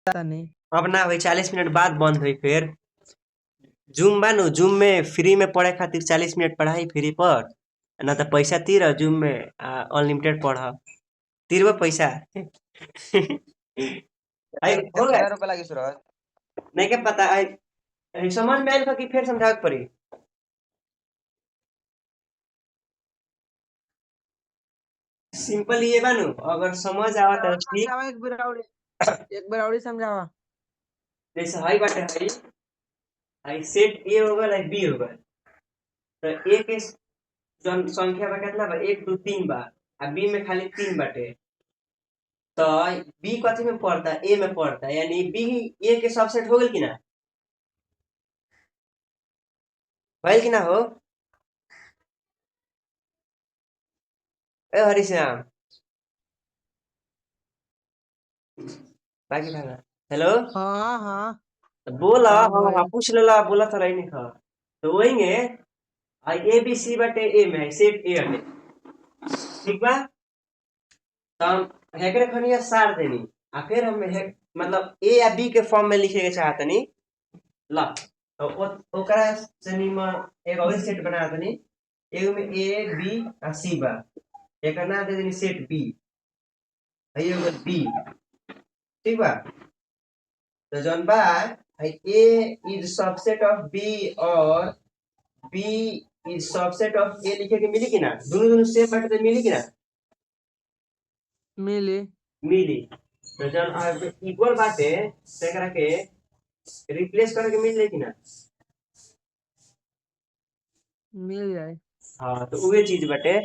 नहीं। अब ना भाई 40 मिनट बाद बंद हुई फिर जूम बानू जूम में फ्री में पढ़े खातिर 40 मिनट पढ़ाई फ्री पर ना तो पैसा तीर जूम में अनलिमिटेड पढ़ तीर पैसा आई होगा कितना रुपया लगी सूरज? नहीं क्या पता आई समझ में आयल कि फिर समझा पड़ी सिंपल ये बानू अगर समझ आवा तो ठीक एक बार और समझावा। जैसे हाई बाटे हाई सेट ए हो गल बी हो गल तो ए के संख्या बा कितना बा 1 2 3 बा आ बी में खाली 3 बाटे तो बी कथी में पड़ता ए में पड़ता यानी बी ए के सबसेट हो गल कि ना भइल कि ना हो ए हरिश्याम बाकी था हेलो हाँ हाँ बोला हाँ हाँ हाँ भाई। पूछ लेला बोला था रही नहीं था तो वही ए बी सी बाटे ए में सेट ए हटे ठीक बा तो हम हेकरे खनिया सार देनी आ फिर हम मतलब ए या बी के फॉर्म में लिखे के चाहतनी ला तो ओकरा से निमन एक और सेट बना तनी एगो में ए बी आ सी बा एकर नाम दे देनी सेट बी है एगो बी ठीक बा तो जौन बा ए इज सबसेट ऑफ बी और बी इज सबसेट ऑफ ए लिखे के मिली कि ना दोनों दोनों सेम बाटे तो मिली कि ना मिली। मिली तो जौन इक्वल बाटे तो एकरा के रिप्लेस करके मिल जाए कि ना मिल जाए। हाँ तो उहे चीज बाटे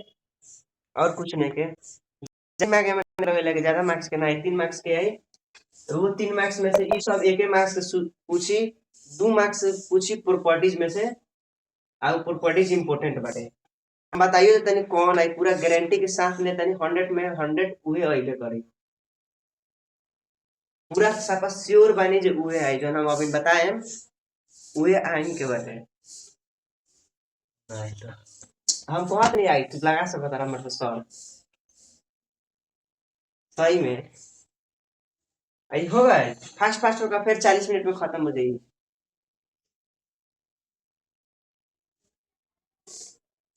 और कुछ नहीं के जब मैं लगे ज्यादा मार्क्स के ना 3 मार्क्स के आई तो वो 3 मार्क्स में से ये सब एक मार्क्स से पूछी 2 मार्क्स से पूछी प्रॉपर्टीज में से और प्रॉपर्टीज इम्पोर्टेंट बाटे हम बताइए तनी कौन आई पूरा गारंटी के साथ ले तनी 100 में 100 उहे अइबे करी पूरा साफा श्योर बानी जे उहे आई जो हम अभी बताएं उहे आई के बारे हम बहुत नहीं आई तू लगा सकता रहा मतलब सर सही में आई हो गए फास्ट फास्ट होगा फिर 40 मिनट में खत्म हो जाएगी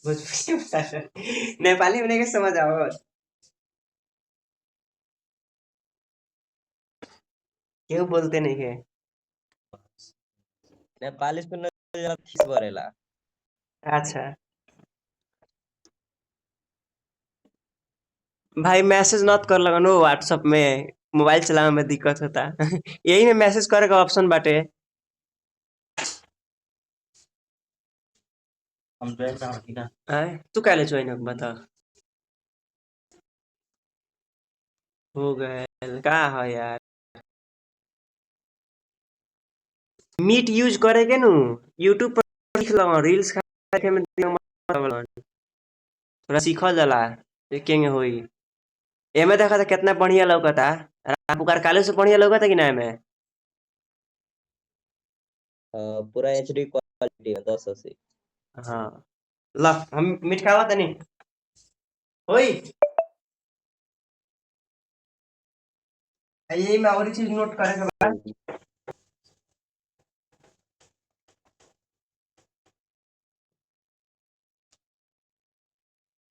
भोजपुरी में बता सर। नेपाली में नहीं के समझ आओ क्यों बोलते नहीं है नेपाली स्कूल में जरा फीस भरेला। अच्छा भाई मैसेज नत कर लगनो व्हाट्सएप में मोबाइल चलाने में दिक्कत होता यही में मैसेज करे का ऑप्शन बाटे हम ज्वाइन ना होती ना। तू काले ज्वाइन हो बता हो गए का है यार मीट यूज करे के नु यूट्यूब पर लिख लो रील्स खाके में थोड़ा सीखल जाला देखेंगे होई एमे देखा था कितना बढ़िया लौकता राम पुकार काले से बढ़िया लौकता कि ना एमे पूरा एचडी क्वालिटी में 1080। हाँ ला हम मीट खावा तनी होई यही में और चीज नोट करे के बा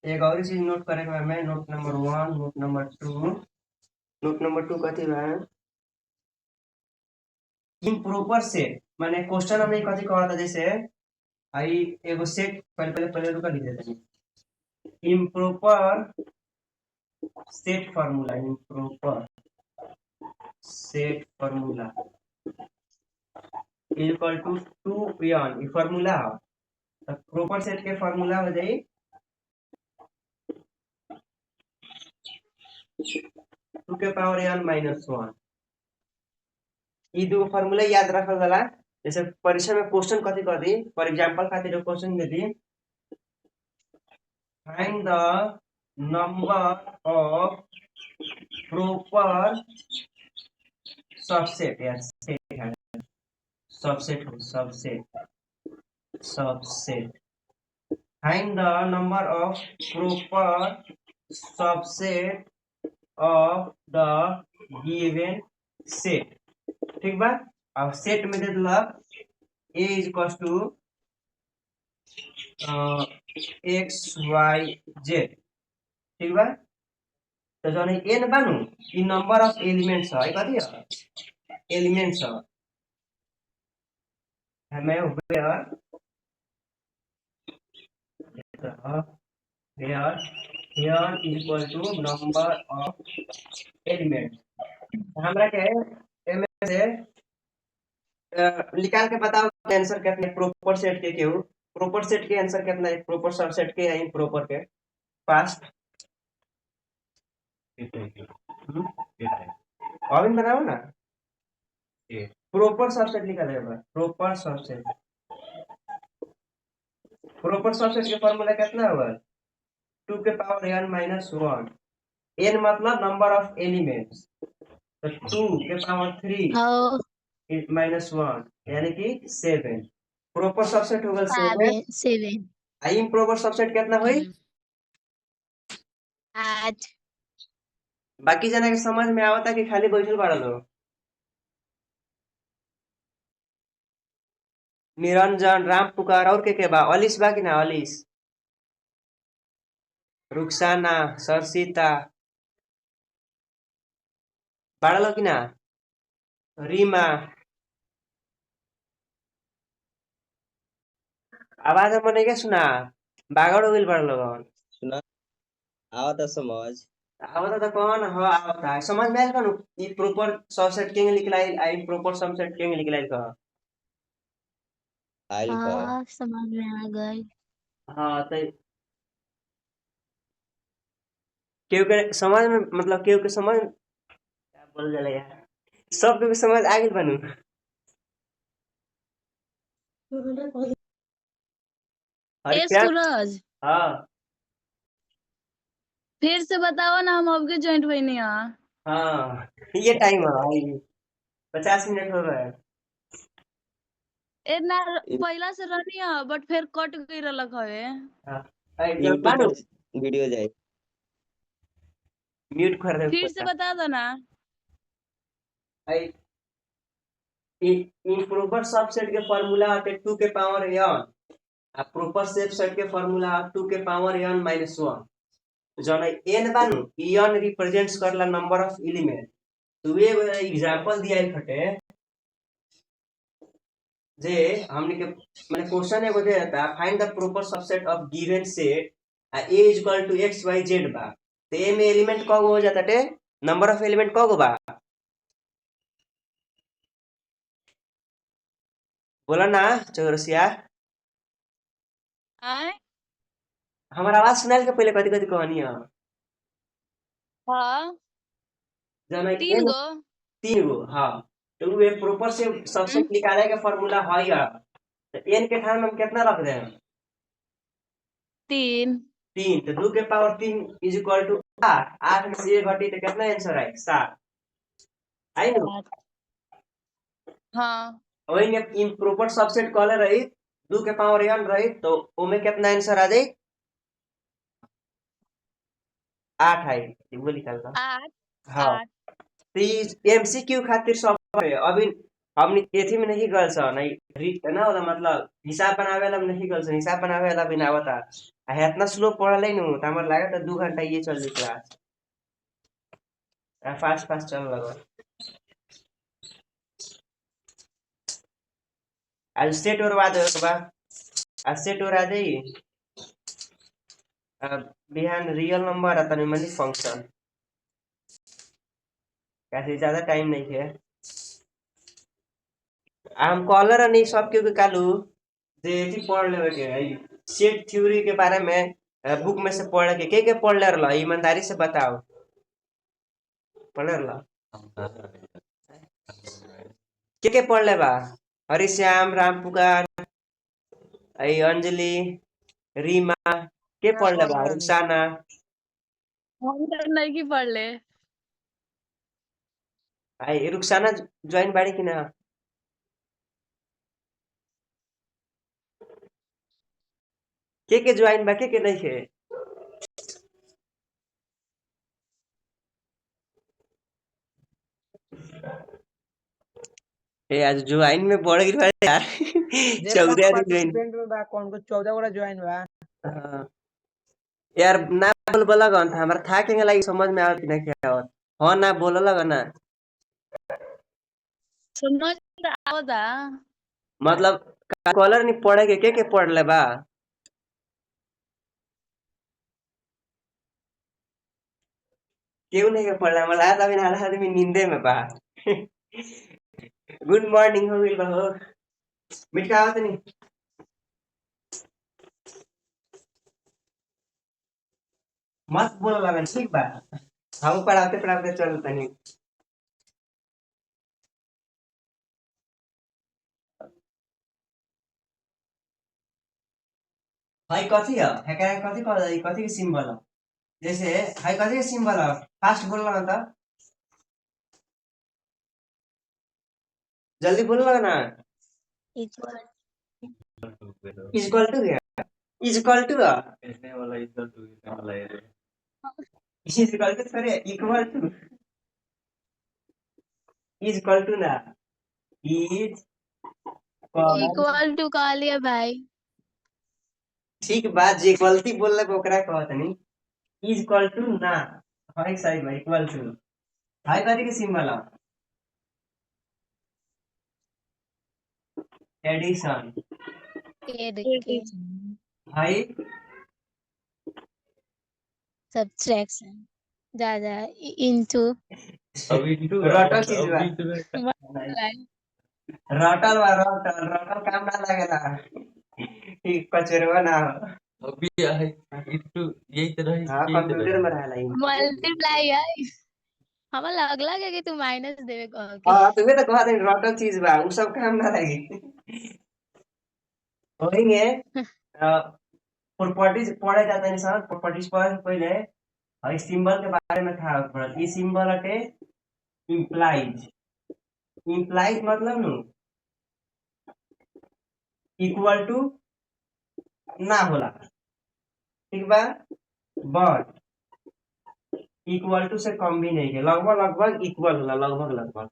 एक और चीज नोट करे के बा मैं नोट नंबर 1 नोट नंबर 2 कथी बा इम्प्रॉपर सेट माने क्वेश्चन हमने कथी कहता जैसे आई एगो सेट पहले पहले पहले रुका लिख देते हैं improper set formula improper set formula equal to 2 ये फार्मूला है तो प्रॉपर सेट के फार्मूला हो जाई 2 के पावर n माइनस 1 ये दो फार्मूला याद रखल जाला जैसे परीक्षा में क्वेश्चन कथी कर दी फॉर एग्जांपल खातिर question they the find the number of proper subset या सेट है सबसेट हो subset find the number of proper subset of the given set ठीक बा। अब सेट में दे दिलक A is equal to X Y Z, ठीक बा। तो जौन एन बानू ई नंबर ऑफ एलिमेंट्स है, कथी है एलिमेंट्स है हमें where where here is equal to number of elements। हमरा के एमे से निकाल के बताओ आंसर कितना है प्रॉपर सेट के केहू प्रॉपर सेट के आंसर कितना है प्रॉपर सबसेट के या इम्प्रॉपर के फास्ट अभी बनाओ ना प्रॉपर सबसेट निकालेगा प्रॉपर सबसेट के फॉर्मूला कितना होगा 2 के पावर n माइनस 1 n मतलब नंबर ऑफ एलिमेंट्स तो 2 के पावर 3 हाँ माइनस 1 यानी कि 7 प्रॉपर सबसेट होगा 7 7 आई इम्प्रॉपर सबसेट कितना हुई 8 बाकी जना के समझ में आवता कि खाली बैठल बाड़ा लोग निरंजन राम पुकार और के बा अलिस बा कि ना अलिस रुखसाना सरसीता बाड़ा लोग कि ना रीमा आवाज हमने क्या सुना बागड़ हो गइल बाड़ा लोग सुना आवता समझ आवता तो कौन हो आवता है समझ में आयल कौन ई प्रॉपर सबसेट के लिखलाई आई प्रॉपर सबसेट के लिखलाई का आइल का हाँ समझ में आ गई हाँ तो केहू के समझ में मतलब केहू के समझ क्या बोल जाला यार सब के समझ आ गइल बनू अरे ए क्या सूरज हाँ फिर से बताओ ना हम अब के ज्वाइंट हुई नहीं हाँ ये टाइम है भाई 50 मिनट हो गए ए ना पहला से रहनी है बट फिर कट गई रलक हवे हाँ अरे जब यूट्यूब मानो पर वीडियो जाए म्यूट कर दे फिर से बता दो ना आई प्रॉपर सबसेट के फार्मूला है 2 के पावर n आ प्रॉपर सबसेट के फार्मूला है 2 के पावर n माइनस 1 जौन n बानू ई n रिप्रेजेंट्स करला नंबर ऑफ एलिमेंट तो ये एग्जांपल दिया है खटे जे हमने के माने क्वेश्चन एगो दे देता find the proper subset of given set a is equal to x y z बा तो ए में एलिमेंट कगो हो जाता टे नंबर ऑफ एलिमेंट कगो बा बोला ना चौरसिया आए हमारा आवाज सुनाइल के पहले कथी कथी कहनी है हाँ जना 3 n गो 3 गो हाँ तो वे प्रॉपर से सबसेट निकाले के फार्मूला है या तो n के ठाम हम कितना रख दें 3 3 तो 2 के पावर 3 इज इक्वल टू 8 8 में से ये घटी तो कितना आंसर आई 7 आई ना हाँ वही ने इन प्रॉपर सबसेट कहले रही 2 के पावर n रही तो ओमे कितना आंसर आ जाई 8 आई वो निकाल का 8 हाँ 8 प्लीज एमसीक्यू खातिर सब है अभी हमने एथी में नहीं गल सा नहीं रीड ना वाला मतलब हिसाब बनावे वाला में नहीं गल सा हिसाब बनावे वाला भी ना बता आ इतना स्लो पढ़ले नु त हमर लागत 2 घंटा ये चल दी क्लास फास्ट फास्ट चल लगा आज सेट और बाद के बाद आज सेट और आ जाई बिहान रियल नंबर आता नहीं मनी फंक्शन कैसे ज्यादा टाइम नहीं है हम कॉलर नहीं सब के कालू जे थी पढ़ लेवे के है सेट थ्योरी के बारे में बुक में से पढ़ के पढ़ ले रहा ईमानदारी से बताओ पढ़ रहा के पढ़ ले बा हरिश्याम राम पुकार आई अंजलि रीमा के पढ़ ले बा रुसाना हम तो नहीं की पढ़ ले आई रुखसाना ज्वाइन बाड़ी कि ना के ज्वाइन बा के नहीं है ए आज ज्वाइन में बढ़ गई बा यार देखा 14 आदमी ज्वाइन। पार्टिसिपेंट में बा कौन को 14 गोड़ा ज्वाइन बा। हाँ। यार ना बोल बोला गन था हमारा था के लगी समझ में आवत कि ना क्या आवत। हाँ ना बोला लगा ना समझ में आवता। मतलब कॉलर नहीं पढ़े के पढ़ ले बा। क्यों नहीं के पढ़ रहा मतलब आज अभी नाला आदमी नींदे में बा गुड मॉर्निंग हो गइल बा हो मिट का आवत नहीं। मत बोला लगा ठीक बा हम पढ़ाते पढ़ाते चल तनी। भाई कथी है हैकर कथी कर जाई कथी के सिंबल है जैसे हाई कथी के सिंबल है फास्ट बोल लगा था जल्दी बोल लगा ना इक्वल इक्वल टू है इक्वल टू है इक्वल टू थोड़े इक्वल टू ना इज इक्वल टू कह लिया भाई। ठीक बात जे गलती बोलले ओकरा कहत नहीं इज इक्वल टू ना हाई साइड में इक्वल टू हाई कथी के सिंबल है एडिशन एड के हाई सब्ट्रैक्शन जा जा इनटू रटल चीज बा रटल रटल काम ना लगेला ठीक कचरवा ना हो। अभी है इट्टू यही तरह ही हाँ कंप्यूटर में रहला ही मल्टीप्लाई है। हमें लगला है कि तू माइनस देवे कह के। हाँ तुम्हें तो कहा था रटल चीज बा उ सब काम ना लगी होइंगे प्रॉपर्टीज पढ़े जाता है सर प्रॉपर्टीज पढ़े से पहले और सिंबल के बारे में था पढ़ल ई सिंबल हटे इम्प्लाइज इम्प्लाइज मतलब नु इक्वल टू ना होला ठीक बा बट इक्वल टू से कम भी नहीं है लगभग लगभग इक्वल होला लगभग लगभग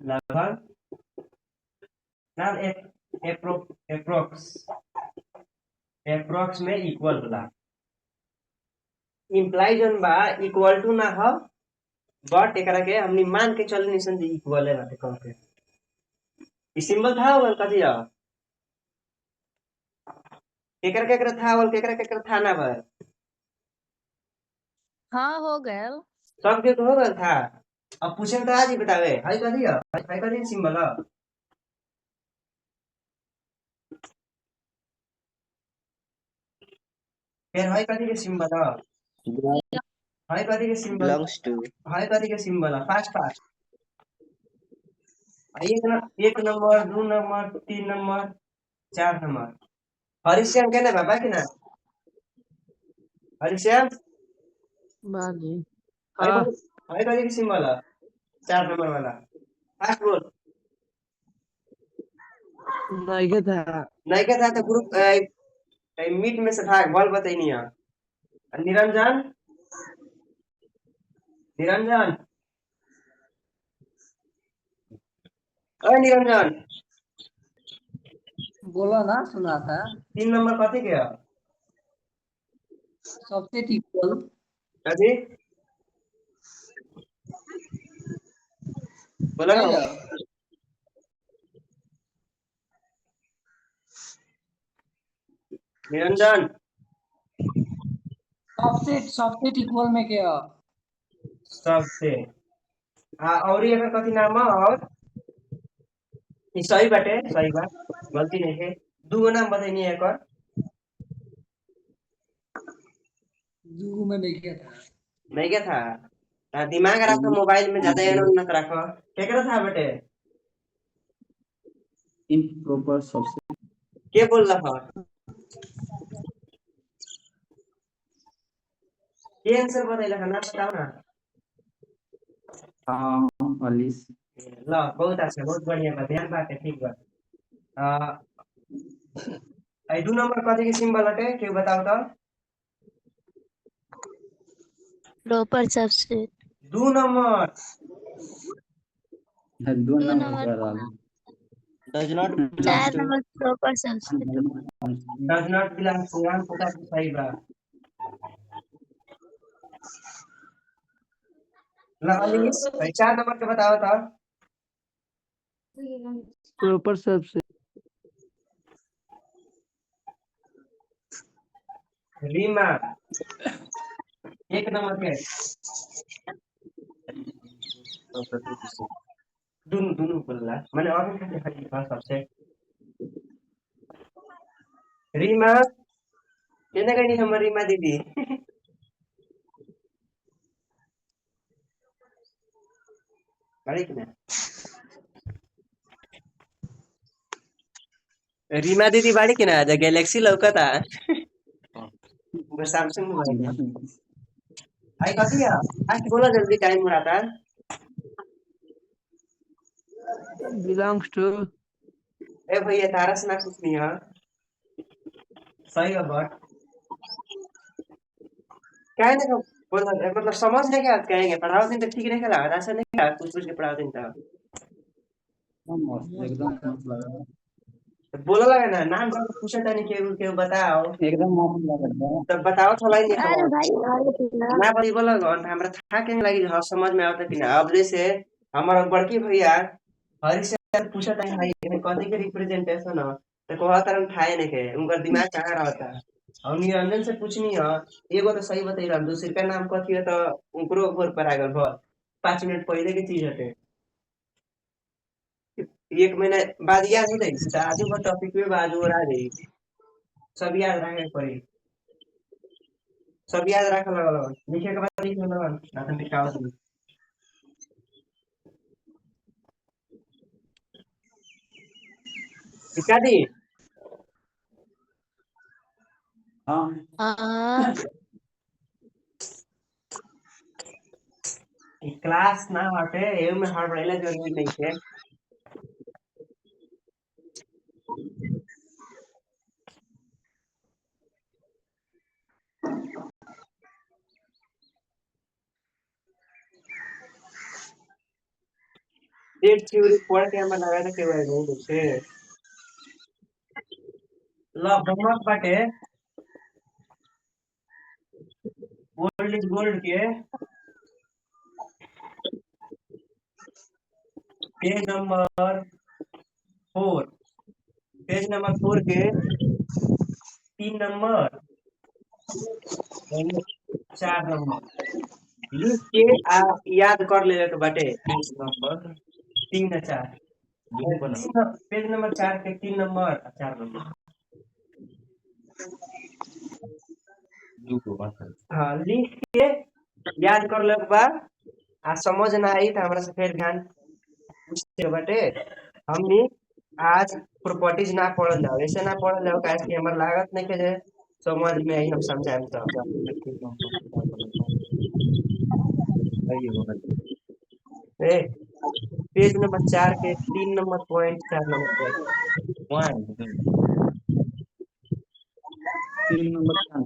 लगभग ना एप्रोक्स एप्रोक्स में इक्वल होला इम्प्लाई जन बा इक्वल टू ना हो बट एकरा के हमनी मान के चलनी निसन जे इक्वल है बाटे कम के ई सिंबल था होल कथी है केकरा था होल केकरा था ना बा हाँ हो गया। सब के तो हो गल था अब पूछे तो आज ही बतावे हाई कथी है हाई कथी सिंबल है फिर हाई कथी के सिंबल है हाई कथी के सिंबल बिलोंग्स टू हाई कथी के सिंबल है फास्ट फास्ट एक नंबर दो नंबर तीन नंबर चार नंबर हरिश्याम के ना बाबा के ना हरिश्याम बाजी हाई हाँ कथी के सिंबल है चार नंबर वाला फास्ट बोल नहीं के था नहीं क्या था तो ग्रुप मीट में से भाग बॉल बताई है निरंजन निरंजन अरे निरंजन बोलो ना सुना था 3 नंबर कथी के है सबसे इक्वल कथी बोला ना निरंजन सबसे इक्वल में क्या सबसे हाँ और ये अगर कथी नाम है और ई सही बाटे सही बात गलती नहीं है दू नाम बताइए एक और दू में नहीं क्या था नहीं क्या था दिमाग रखो मोबाइल में ज्यादा एनो मत रखो केकरा था बेटे इम्प्रॉपर सबसे के बोल रहा है ये आंसर बताइला ना बताओ ना हाँ अलिस ला बहुत अच्छा बहुत बढ़िया बा ध्यान बाटे ठीक बा आई 2 नंबर कथी के सिंबल हटे के बताओ तो प्रॉपर सबसेट 2 नंबर दो 2 नंबर नंबर का डालो does not 4 belongs to number proper substitute does not belong to one पता तो सही बा लालिस भाई 4 नंबर के बताओ तो प्रॉपर सबसे रीमा 1 नंबर के दोनों दोनों बोलला मैंने और भी खाली खाली पास सबसे रीमा केने गई हमर रीमा दीदी अरे कि ना रीमा दीदी बाड़ी के ना द गैलेक्सी लौकता वो सैमसंग मोबाइल है आई कथी है आज बोला जल्दी टाइम हो रहा था बिलोंग्स टू ए भैया तारा से ना कुछ नहीं है सही है बट क्या है ना बोला मतलब समझ नहीं क्या कहेंगे पढ़ाओ दिन तो ठीक नहीं लगा ऐसा नहीं क्या कुछ कुछ के पढ़ाओ दिन तो एकदम मस्त लगा बोला लगा ना नाम जान पूछा था नहीं के बताओ एकदम मस्त लगा तब बताओ थोड़ा ही अरे नहीं भाई अरे तेरा ना बड़ी बोला गन हमरा था के नहीं लगी हाँ समझ में आवता कि ना अब जैसे हमारा बड़की भैया हरी से पूछा था भाई ये कथी के रिप्रेजेंटेशन है तो कोहा तरह ठाए नहीं के उनका दिमाग कहाँ रहता है और निरंजन से पूछनी है एगो तो सही बतई रहा दूसरी का नाम कथी है तो उनको घोर पर आ गल बहुत 5 मिनट पहले की चीज हटे 1 महीना बाद याद हो जाई तो आजू का टॉपिक पे बाजू और आ जाई सब याद रखे पड़ी सब याद रख लगा लिखे के बाद लिख लगा ना तो मिटाओ तुम मिटा दी हाँ हाँ क्लास ना हटे एव में हड़बड़ाइला जरूरी नहीं है डेट थ्योरी पढ़ के हमें लगा था कि वह नहीं जैसे लो होमवर्क बाटे गोल्ड इज गोल्ड के पेज नंबर 4 पेज नंबर 4 के 3 नंबर और 4 नंबर लिख के आ याद कर ले के बाटे 3 नंबर 3 और 4 पेज नंबर 4 के 3 नंबर और 4 नंबर हाँ लिख के याद कर ले के बाद आ समझ ना आई तो हमरा से फिर ध्यान पूछते बाटे हमनी आज प्रॉपर्टीज ना पढ़ल जाओ ऐसे ना पढ़ल जाओ काहे कि हमर लागत नहीं के जे समझ में आई हम समझाएम तो ए पेज नंबर 4 के 3 नंबर पॉइंट 4 नंबर तीन नंबर का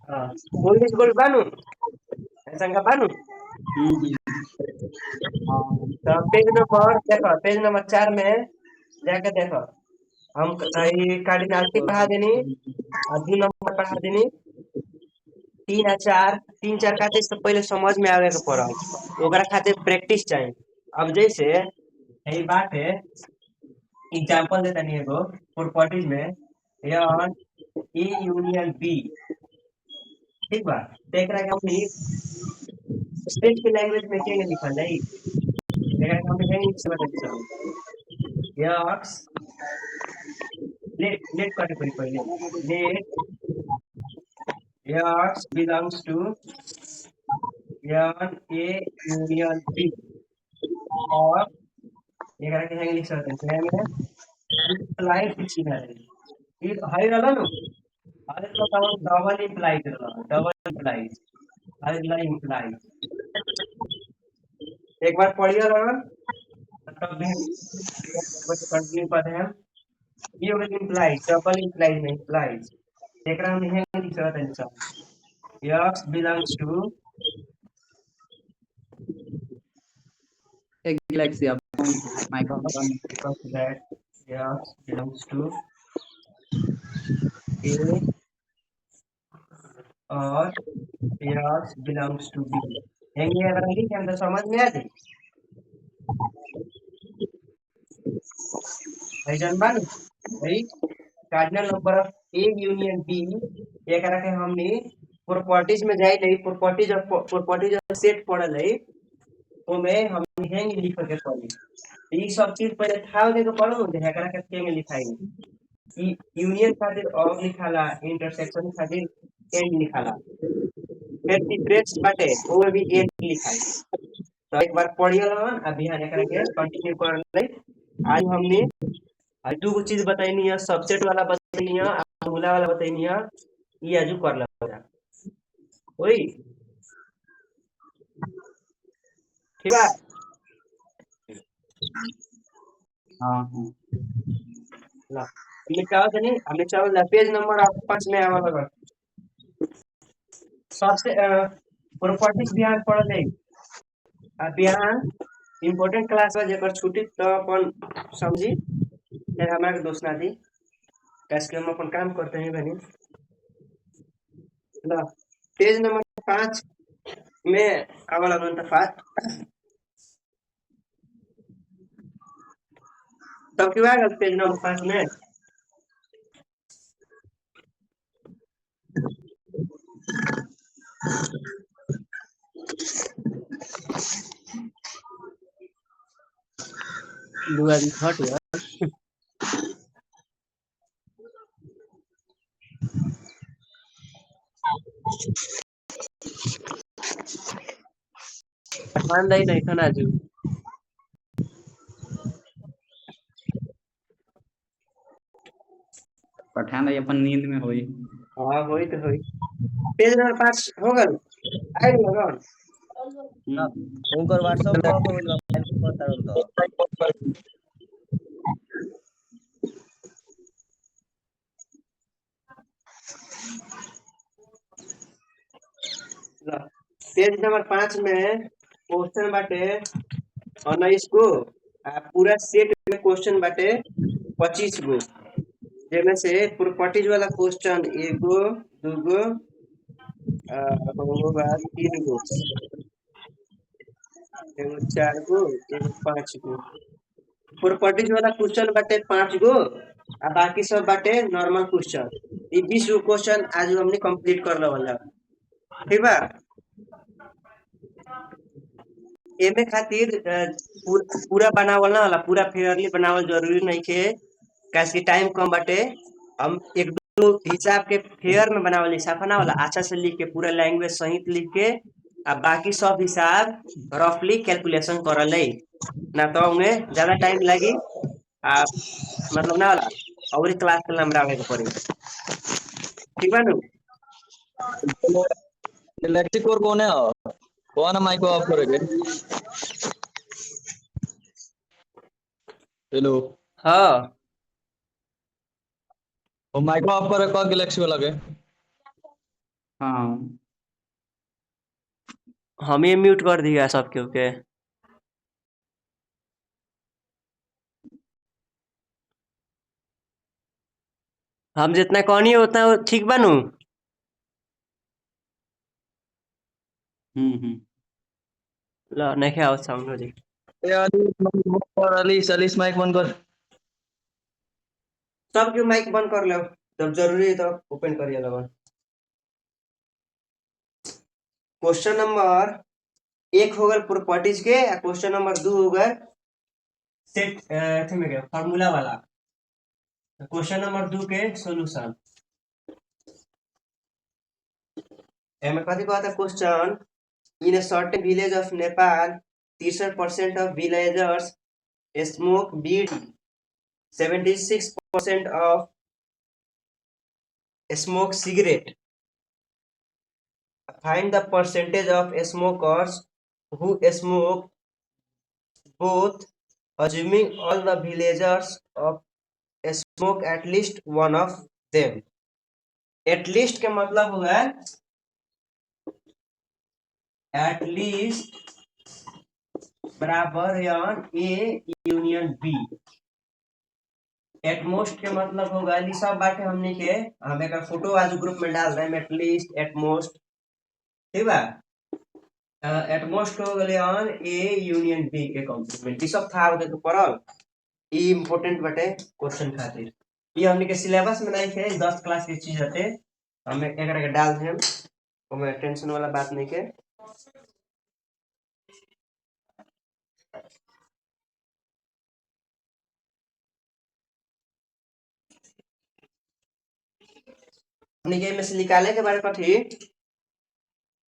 हाँ गोल्ड इज गोल्ड बानू ऐसा का बानू तो पेज नंबर 4 में जाके देखो हम ये कार्डिनलिटी पढ़ा देनी और 2 नंबर पढ़ा देनी 3 और 4 खातिर से पहले समझ में आवे के पड़ल ओकरा खातिर प्रैक्टिस चाहिए अब जैसे यही बात है एग्जांपल देता नहीं एगो प्रॉपर्टीज में यन ए यूनियन बी ठीक बा तो एकरा के हमनी स्पेस के लैंग्वेज में के लिखल जाई एकरा के हमनी इंग्लिश में बता चलो यक्स लेट करके पड़ी पहले लेट यक्स बिलोंग्स टू यन ए यूनियन बी और एकरा के इंग्लिश में बता में इम्प्लाइड चिन्ह है ये हाई रहला नु हाई रहला तो डबल इम्प्लाइड हाई इम्प्लाइड एक बार पढ़िए रहन तब भी कंटिन्यू कर रहे हैं ये हो गया इम्प्लाइड डबल इम्प्लाइड में इम्प्लाइड एकरा हम यहां लिख सकते हैं सब यक्स बिलोंग्स टू एक गैलेक्सी आप microphone. that yes belongs to A और yes belongs to B. हेंगे अगर लिखे हम तो समझ में आ जाए भाई जान बानी भाई cardinal number of A union B ये करा के हमने प्रॉपर्टीज में जाई नहीं प्रॉपर्टीज ऑफ सेट पढ़ल है तो में हम हेंगे लिख के पढ़ी ये सब चीज पहले था दे तो पढ़ो दे करा के हेंगे लिखाई कि यूनियन खातिर और लिखाला इंटरसेक्शन खातिर एंड लिखाला फिर डिफरेंस बाटे वो भी एंड लिखाई तो एक बार पढ़िए लोगन अभी यहाँ एकरा के कंटिन्यू कर ले आज हमने दो चीज बताइनी है सबसेट वाला बताइनी है फॉर्मूला वाला बताइनी है ये आजू कर ला ओई ठीक है हाँ ला हमने क्या जानी हमने चावल पेज नंबर 5 में आवा लगा सबसे प्रॉपर्टीज बिहान पढ़ ले बिहान इम्पोर्टेंट क्लास बा जेकर छुट्टी तो अपन समझी फिर हमारे दोस्त ना दी कैसे हम अपन काम करते हैं बनी ला पेज नंबर 5 में आवा लगन त फाट तब क्यों आएगा पेज नंबर 5 में दुआ दी हट यार मान नहीं नहीं खाना जू पठान भाई अपन नींद में होई हाँ होई तो होई पेज नंबर 5 हो गल आई लगन उनकर व्हाट्सएप ऑफ हो गइल बा फाइल पता तो ला पेज नंबर 5 में क्वेश्चन बाटे 19 गो आ पूरा सेट में क्वेश्चन बाटे 25 गो जेमे से प्रॉपर्टीज वाला क्वेश्चन एगो दूगो होगो बा 3 गो एगो 4 गो एगो 5 गो प्रॉपर्टीज वाला क्वेश्चन बाटे 5 गो आ बाकी सब बाटे नॉर्मल क्वेश्चन ये 20 गो क्वेश्चन आज हमने कंप्लीट कर लेवल ठीक बा एमे खातिर पूरा बनावल ना वाला पूरा फेयरली बनावल जरूरी नहीं के कैसे टाइम कम बाटे हम एक दो हिसाब के फेयर में बनावल हिसाब ना वाला अच्छा से लिख के पूरा लैंग्वेज सहित लिख के आ बाकी सब हिसाब रफली कैलकुलेशन करल है ना तो उन्हें ज्यादा टाइम लगी आ मतलब ना वाला और क्लास के लंबा आवे के पड़ी ठीक बा नु इलेक्ट्रिक और कौन है कौन है माइक ऑफ करेंगे हेलो हां वो माइक ऑफ करे कौन गैलेक्सी वाला के हाँ हमें म्यूट कर दिया सबके ओके हम जितना कहनी उतना ठीक बा नु ला नहीं क्या साउंड हो जी अली सलीस माइक बंद कर सब क्यों माइक बंद कर लो जब जरूरी है तो ओपन करिए लगन क्वेश्चन नंबर 1 हो गल प्रॉपर्टीज के और क्वेश्चन नंबर 2 हो गए सेट थे में गया फार्मूला वाला क्वेश्चन नंबर 2 के सॉल्यूशन एमे कथि कहता question in a certain village of Nepal 63% of villagers smoke weed 76% of smoke cigarette find the percentage of smokers who smoke both assuming all the villagers of smoke at least one of them at least के मतलब हुआ at least बराबर यान ए union B. At most के मतलब होगा ये सब बातें हमने के हम एक फोटो आज ग्रुप में डाल रहे हैं एटलीस्ट एटमोस्ट ठीक बा। एटमोस्ट हो गए ऑन ए यूनियन बी के कॉम्प्लीमेंट सब था होते तो पढ़ल ई इम्पोर्टेंट बटे क्वेश्चन खातिर ये हमने के सिलेबस में नहीं थे 10 क्लास की चीज हटे हम एकरा के डाल देम ओमे टेंशन वाला बात नहीं के। हमने के में से निकाले के बारे कथी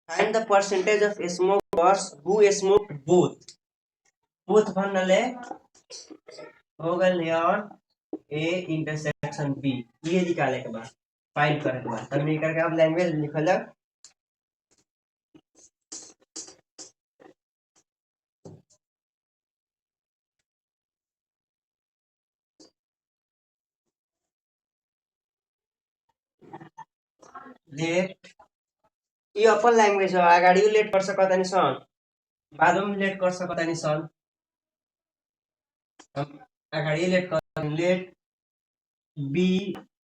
find the percentage of smokers who smoked both बनले हो गए यार ए इंटरसेक्शन बी ये निकाले के बाद फाइंड करे के बाद तब करके अब लैंग्वेज लिखल जा लेट ये अपन लैंग्वेज हो अगाडि लेट कर सकता नहीं सन बाद में लेट कर सकता नहीं सन हम अगाडि लेट कर let B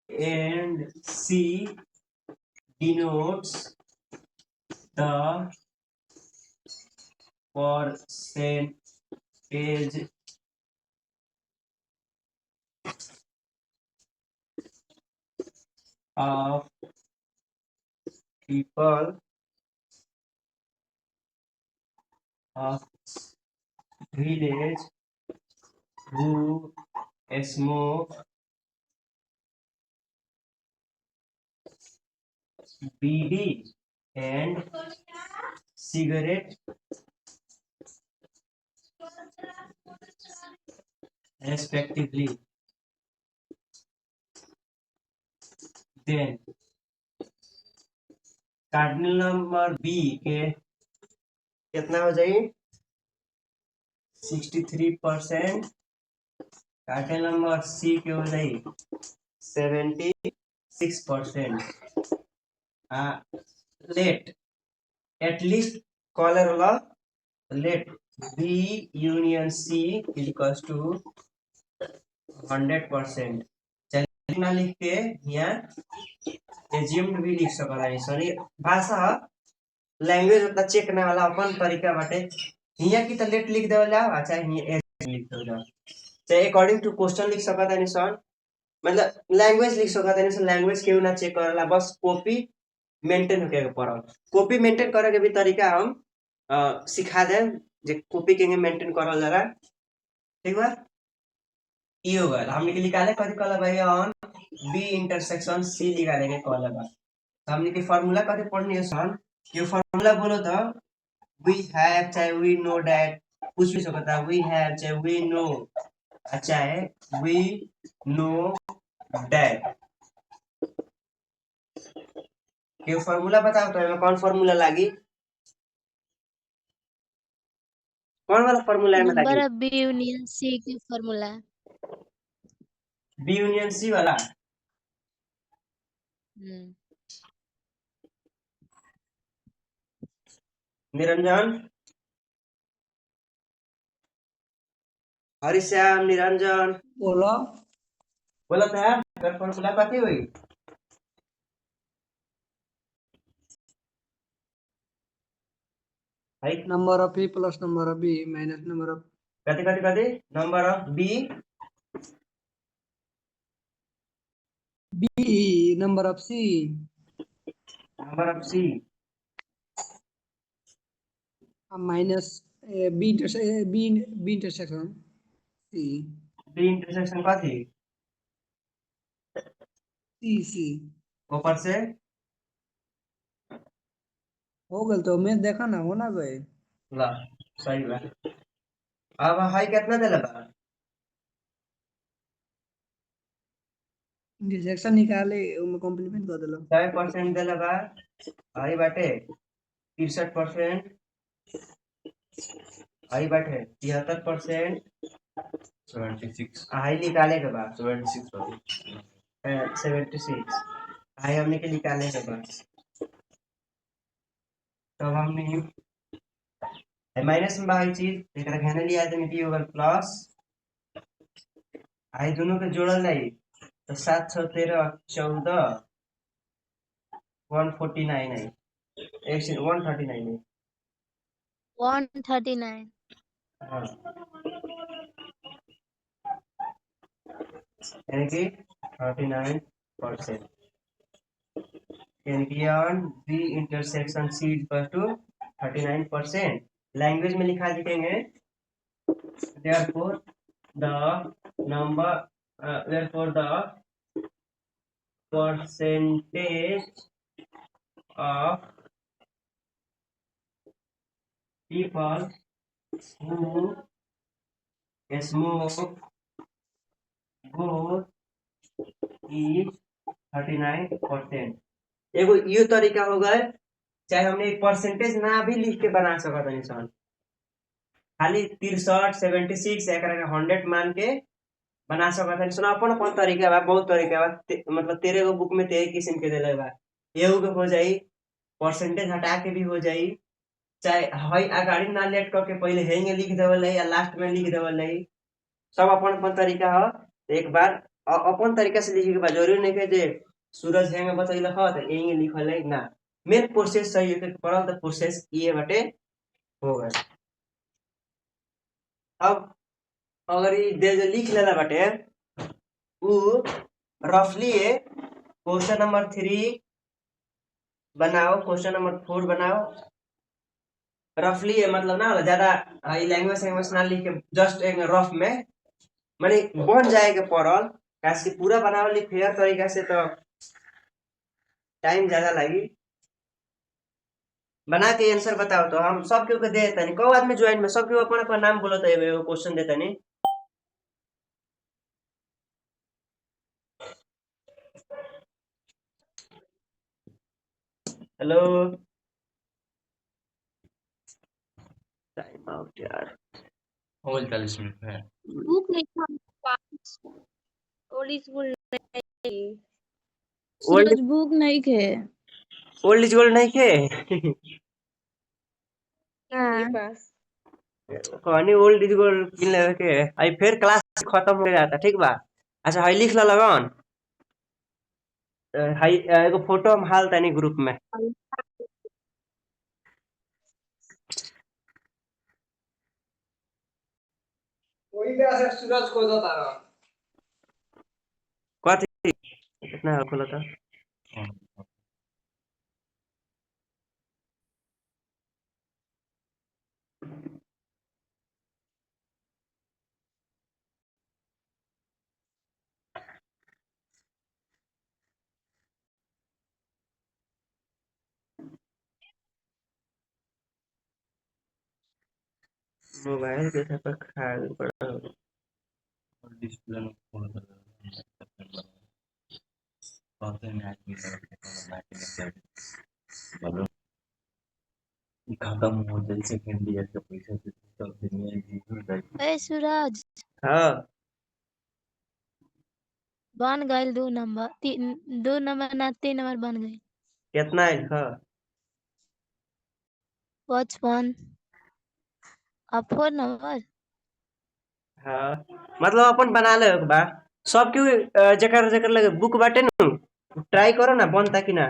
and C denotes the percentage of people of village who smoke BD and cigarette respectively. Then cardinal number B के कितना हो जाए 63%। कार्डिनल नंबर सी के हो जाए 76%। लेट एटलीस्ट कॉलर वाला let B union C equals to 100%। चलिए लिख के यहाँ एज्यूम्ड भी लिख सकता है सॉरी भाषा लैंग्वेज उतना चेक ना वाला अपन तरीका बाटे हिया की तो लेट लिख देवल जाओ अच्छा हिया लिख देवल जाओ चाहे अकॉर्डिंग टू क्वेश्चन लिख सकता है सर मतलब लैंग्वेज लिख सकता है सर लैंग्वेज केहू ना चेक करला बस कॉपी मेंटेन होके पड़ल कॉपी मेंटेन करे के भी तरीका हम सिखा दे जे कॉपी के मेंटेन करल जाला ठीक बा। ई हो गया हमने के निकाले कथी कहला भाई ऑन बी इंटरसेक्शन सी निकाले के कहला बा हमने के फार्मूला कथी पढ़नी है सन ये फार्मूला बोलो तो वी हैव चाहे वी नो दैट कुछ भी सकता है वी हैव चाहे वी नो चाहे वी नो दैट ये फार्मूला बताओ तो कौन फार्मूला लागी कौन वाला फार्मूला में नंबर लागी ऑफ बी यूनियन सी की फॉर्मूला। बी यूनियन सी वाला निरंजन हरिश्याम निरंजन बोलो बोला था कर फार्मूला कथी हुई number of A plus number of B minus number of कथी number of B B number of C minus B intersection C B intersection कथी सी ऊपर से हो गल तो मैं देखा ना होना गए ला सही बा अब हाई कितना देला बा इंटरसेक्शन निकाले उमे कॉम्प्लीमेंट कर देलो 100% देला बा हाई बाटे 63% हाई बाटे 73% 76 हाई निकाले के बाद 76 हाई हमने के निकाले के बाद तब हमने माइनस में बाहरी चीज एकरा घेने लिया आदमी टी होगा प्लस आई दोनों के जोड़ल जाई तो 7 6 13 14 149 आई एक से 139 है 139 हाँ यानी कि 39% यानी कि on B intersection C equal to 39%। Language में लिखा लिखेंगे therefore the number therefore the percentage of people who smoke both is 39%। एगो यो तरीका हो गए चाहे हमने एक परसेंटेज ना भी लिख के बना सकत हनी सन खाली 63 76 एकरा के 100 मान के बना सकत हनी सन अपन अपन तरीका बा बहुत तरीका बा मतलब 13 गो बुक में 13 किस्म के देले बा एगो के हो जाई परसेंटेज हटा के भी हो जाई चाहे हई अगाड़ी ना लेट करके पहले हेंगे लिख देवल है या लास्ट में लिख देवल है सब अपन अपन तरीका है एक बार अपन तरीका से लिखे के बाद जरूरी नहीं है जे सूरज हेंगे बतैल ह त यही लिखल है ना मेन प्रोसेस सही है पढ़ल तो प्रोसेस ये बटे हो गए। अब अगर ये दे जो लिख लेला बटे उ रफली क्वेश्चन नंबर 3 बनाओ क्वेश्चन नंबर 4 बनाओ रफली मतलब ना होला ज्यादा लैंग्वेज ना लिख के जस्ट एक रफ में माने बन जाएगा पढ़ल कैसे पूरा बनावली फेयर तरीका से तो टाइम ज्यादा लगी बना के आंसर बताओ तो हम सब के दे देता नहीं कौ आदमी ज्वाइन में सब के अपन अपन नाम बोलो तो एगो क्वेश्चन देता नहीं हेलो टाइम आउट यार होल 40 मिनट है। बुक नहीं था ओल्ड स्कूल नहीं ओल्ड सूरज बुक नहीं खे ओल्ड इज गोल्ड नहीं के हाँ कहानी ओल्ड इज गोल्ड किन लेवे के आई फिर क्लास खत्म हो जाता ठीक बा अच्छा हाई लिख ला लगन हाई एगो फोटो हम हाल तनी ग्रुप में वही तरह से सूरज खोजा तारा कथी कितना खोला था मोबाइल के पर खाल पड़ा डिस्प्ले में खोल कर पाते मैच में मतलब खत्म हो जाए सेकंड ईयर का पैसा से सब दुनिया जीत जाए। ए सूरज हां बन गए 2 नंबर 2 नंबर ना 3 नंबर बन गए कितना है हां 55 अब 4 नंबर हां मतलब अपन बना ले एक बार सब के जकर जकर लगे बुक बाटे न ट्राई करो ना बनता कि ना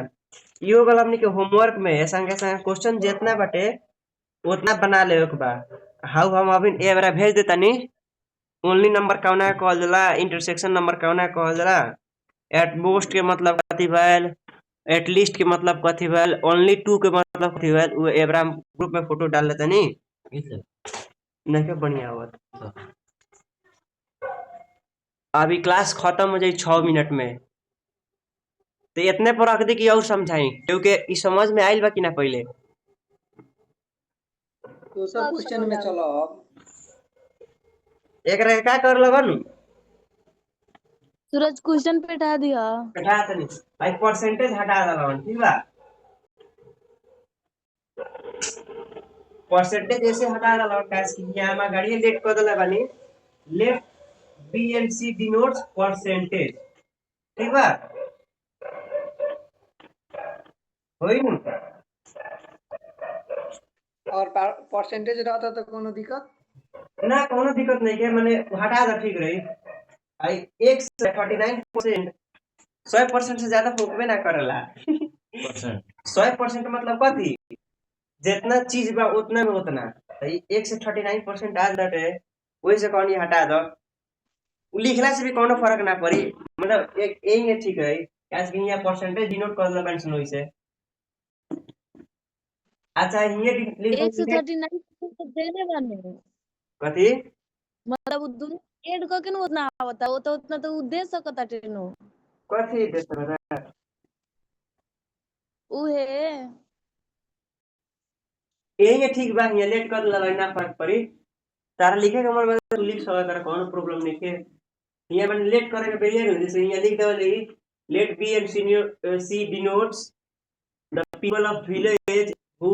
यो गल हमनी के होमवर्क में संगे संगे क्वेश्चन जितना बाटे उतना बना ले एक बार हाउ हम अभी ए बार भेज देता नी ओनली नंबर कौना कहल जाला इंटरसेक्शन नंबर कौना कहल जाला एट मोस्ट के मतलब कथी भेल एट लीस्ट के मतलब कथी भेल ओनली 2 के मतलब कथी भेल वो एब्राम ग्रुप में फोटो डाल देता नी नहीं के बढ़िया होत अभी क्लास खत्म हो जाई 6 मिनट में तो इतने पर रख दी कि और समझाई क्योंकि ई समझ में आइल बा कि ना पहले तो सब क्वेश्चन में चलो अब एकरा के का कर लगन सूरज क्वेश्चन पे हटा दिया हटा तनी भाई परसेंटेज हटा दलन ठीक बा परसेंटेज ऐसे हटा दलन काश कि यहाँ हम गाड़ी लेट कर देला बानी लेट बीएनसी डिनोट्स परसेंटेज ठीक बा होई न और परसेंटेज रहता तो कोनो दिक्कत? ना कोनो दिक्कत नहीं है, मैंने हटा दो ठीक रही। आई एक से 39%, 100% से ज्यादा फूकबे ना करेला। 100% मतलब कथी, जितना चीज बा उतना में उतना। तो एक से 39% आ जाते, वही से कौन हटा दो, लिखला से भी कोनो फर्क ना पड़ी। मतलब एक यही है ठीक है, आज के यहाँ परसेंटेज डिनोट कर दो पेंशन हुई से। अच्छा ये लिख एक से दो 39 तो देने वाले हैं। कथी, मतलब उ दुनु ऐड करके ना उतना आवता, वो तो उतना तो उ दे सकता टेनो। कथी देते रहा। उहे यही है ठीक बा, ये लेट कर लगा ना फर्क पड़ी। तारा लिखे के मन में तू लिख सकता, तारा कोनो प्रॉब्लम नहीं है। ये मैंने लेट करे के बेरियर हो, जैसे ये लिख दो ले, let B and senior C denotes the people of village who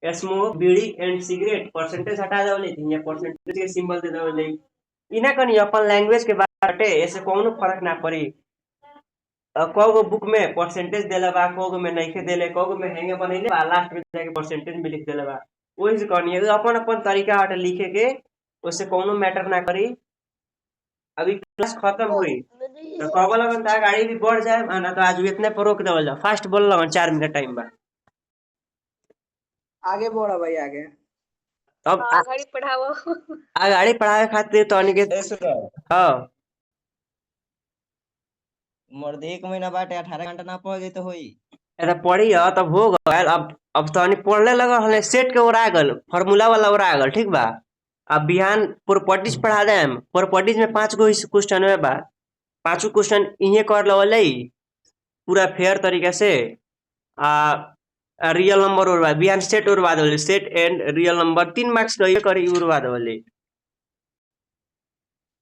smoke bidi and cigarette. Percentage हटा दो ले, ये परसेंटेज के सिंबल दे दो ले। इना कनी अपन लैंग्वेज के बाटे, ऐसे कोनो फर्क ना पड़ी। कगो बुक में परसेंटेज देले बा, कगो में नहीं देले, कगो में हेंगे बनैले बा, लास्ट में जाके परसेंटेज में लिख देले बा। वही से कहनी है अपन अपन तरीका हटे लिखे के, उससे कोनो मैटर ना करी। अभी क्लास खत्म हुई तो कब लगन ता गाड़ी भी बढ़ जाए, ना तो आज इतने पर रोक देवल जा। फास्ट बोल लगन 4 मिनट टाइम बा। आगे बढ़ा भाई आगे। तब आगाड़ी पढ़ावो। आ गाड़ी पढ़ावे खातिर तो अनिकेत। हां मर्द 1 महीना बाटे 18 घंटा ना पढ़ तो होई। ऐसा पढ़ी है तब हो गए। अब तो अनी पढ़ले लगा हले, सेट के ओरा गल, फार्मूला वाला ओरा गल, ठीक बा। अब बिहान प्रॉपर्टीज पढ़ा देम। प्रॉपर्टीज में 5 गो क्वेश्चन है बा, 5 क्वेश्चन इहे कर लेवल पूरा फेयर तरीके से। आ रियल नंबर उड़वा बिहान, सेट उड़वा देवल, set and real number 3 marks का ये करी उड़वा देवल।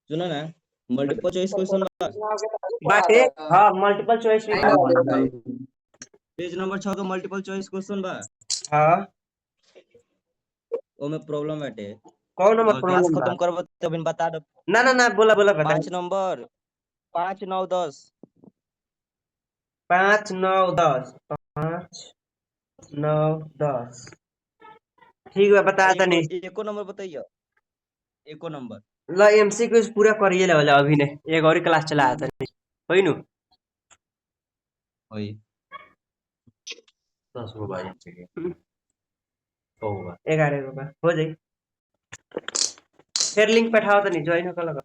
सुनो ना, मल्टीपल चॉइस क्वेश्चन बाटे हाँ, मल्टीपल चॉइस भी बा। पेज नंबर 6 का मल्टीपल चॉइस क्वेश्चन बा, हाँ ओमे प्रॉब्लम बाटे। कौन नंबर और क्लास प्रॉब्लम बा? खत्म करब तो बिन बता दो। ना ना ना, बोला बोला बता। 5 नंबर 5 9 10 5 9 10, 5 9 10, ठीक है बता एको तनी। एको नंबर बताइयो, एको नंबर। ल एमसीक्यू पूरा करिए लेवल अभी ने, एक और क्लास चला तनी होई नु। होई 10 गो बाजी चाहिए 11 गो बा हो जाई। फिर लिंक पठाओ तनी, ज्वाइन कर लगा।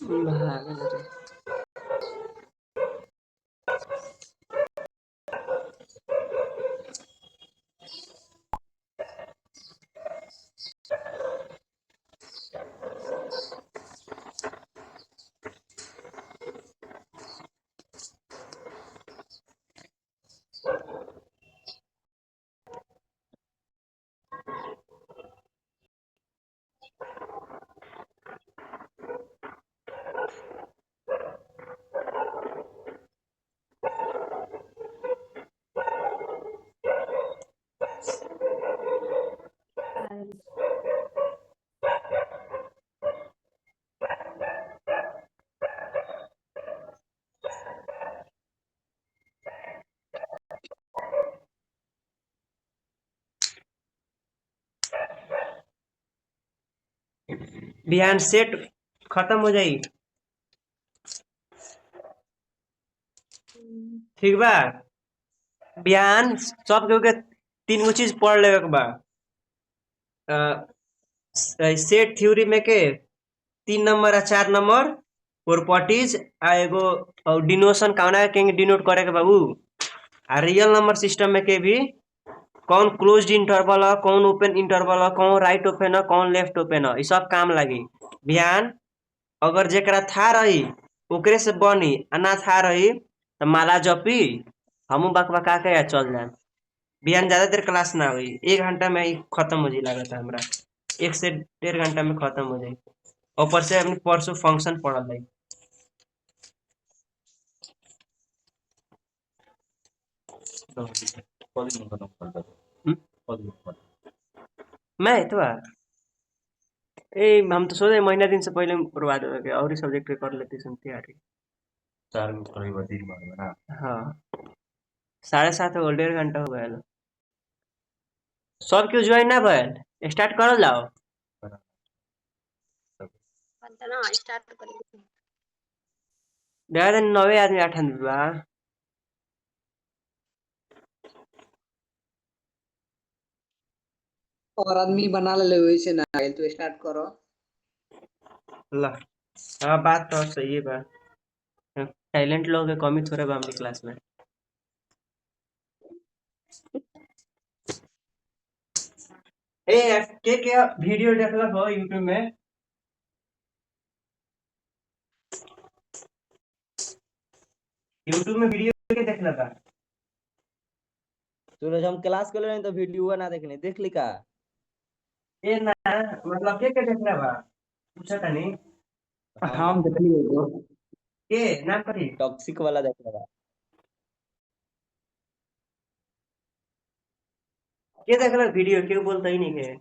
भागल रे। बिहान सेट खत्म हो जाई, ठीक बा। बिहान सब के 3 गो चीज पढ़ लेवे के बा। सेट थ्योरी में के 3 नंबर आ 4 नंबर प्रॉपर्टीज आ एगो डिनोशन कौना के डिनोट करे के बाबू। आ रियल नंबर सिस्टम में के भी कौन क्लोज्ड इंटरवल है, कौन ओपन इंटरवल है, कौन राइट ओपन है, कौन लेफ्ट ओपन है, ये सब काम लगी। बिहान अगर जेकरा था रही ओकरे से बनी आ ना था रही तो माला जपी हमू बकबका के चल जाए। बिहान ज्यादा देर क्लास ना हुई, 1 घंटा में ही खत्म हो जाए लागत हमरा। 1 से 1.5 घंटा में खत्म हो जाए। ऊपर से अपनी परसों फंक्शन पड़ल है। मैं तो हम तो सोचे महीना दिन से पहले करवा दे और ही सब्जेक्ट कर लेती सुनती आ रही। हाँ 7:30 हो 1.5 घंटा हो गया। सब क्यों ज्वाइन ना भैल स्टार्ट कर जाओ। स्टार्ट करेंगे। 9 आदमी 8 आदमी बा। और आदमी बना ले वैसे ना आइल तो स्टार्ट करो। ला हाँ बात तो सही है बा। टैलेंट लोग के कमी थोड़े बा हमनी क्लास में। ए के वीडियो देखला हो यूट्यूब में। यूट्यूब में वीडियो के देखला बा। सूरज हम क्लास कर रहे हैं तो वीडियो ना देखने देख ली का। ए ना मतलब के देखला बा पूछा था नहीं हम देखलिए एगो। के नाम कथी टॉक्सिक वाला देख रहा। के देखला वीडियो क्यों बोलता ही नहीं है।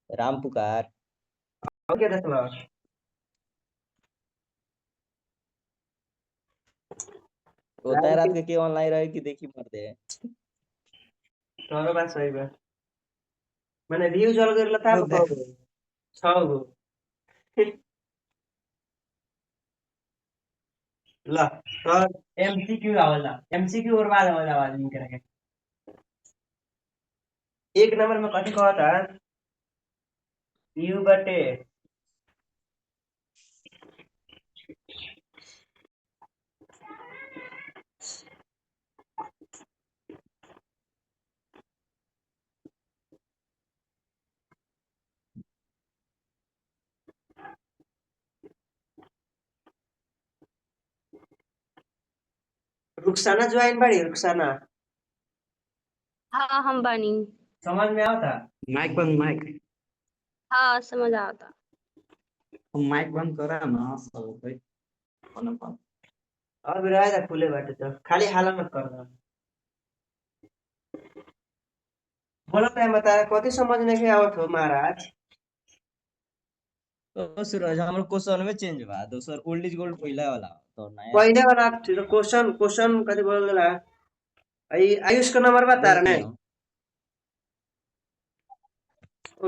राम पुकार। और क्या देखला होता है रात के ऑनलाइन रहे कि देखी पड़ते हैं। तोरो बात सही बा। मैंने व्यू चल गइल था वो देख 6 गो। ला तो एमसीक्यू आवला एमसीक्यू और बाद आवला आवाज नहीं करके। 1 नंबर में कथी कहा था यू बटे रुखसाना ज्वाइन बड़ी रुखसाना हाँ हम बनी। समझ में आता। माइक बंद माइक हाँ समझ आता। माइक बंद करा ना सब भाई। कौन बात। अब रहा था खुले बाटे तो खाली हाला मत करना। बोलो तो बता कथी समझ नहीं आवत हो महाराज। तो सूरज हमर क्वेश्चन में चेंज बा दोसर ओल्ड इज गोल्ड पहिला वाला तो नया पहले वाला तो क्वेश्चन कथी बोल देला आयुष का नंबर बता रहे देखिए ने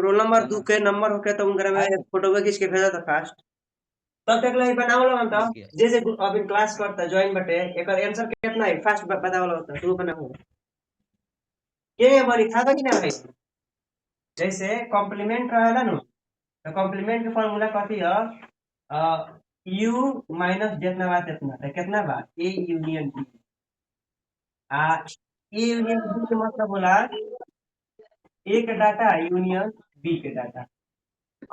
रोल नंबर 2 के नंबर होके तो उनकरा में फोटो खींच के भेजा था फास्ट। तब तक लाई बनाओ लो हम जैसे अभी क्लास करता ज्वाइन बटे एकर आंसर कितना है फास्ट बताओ लो तू बनाओ के बनी था कि ना भाई। जैसे कॉम्प्लीमेंट रहेला नु तो कॉम्प्लीमेंट के फार्मूला कथी है यू माइनस जितना बात इतना तो कितना बात ए यूनियन बी। आ ए यूनियन बी के मतलब होला ए के डाटा यूनियन बी के डाटा।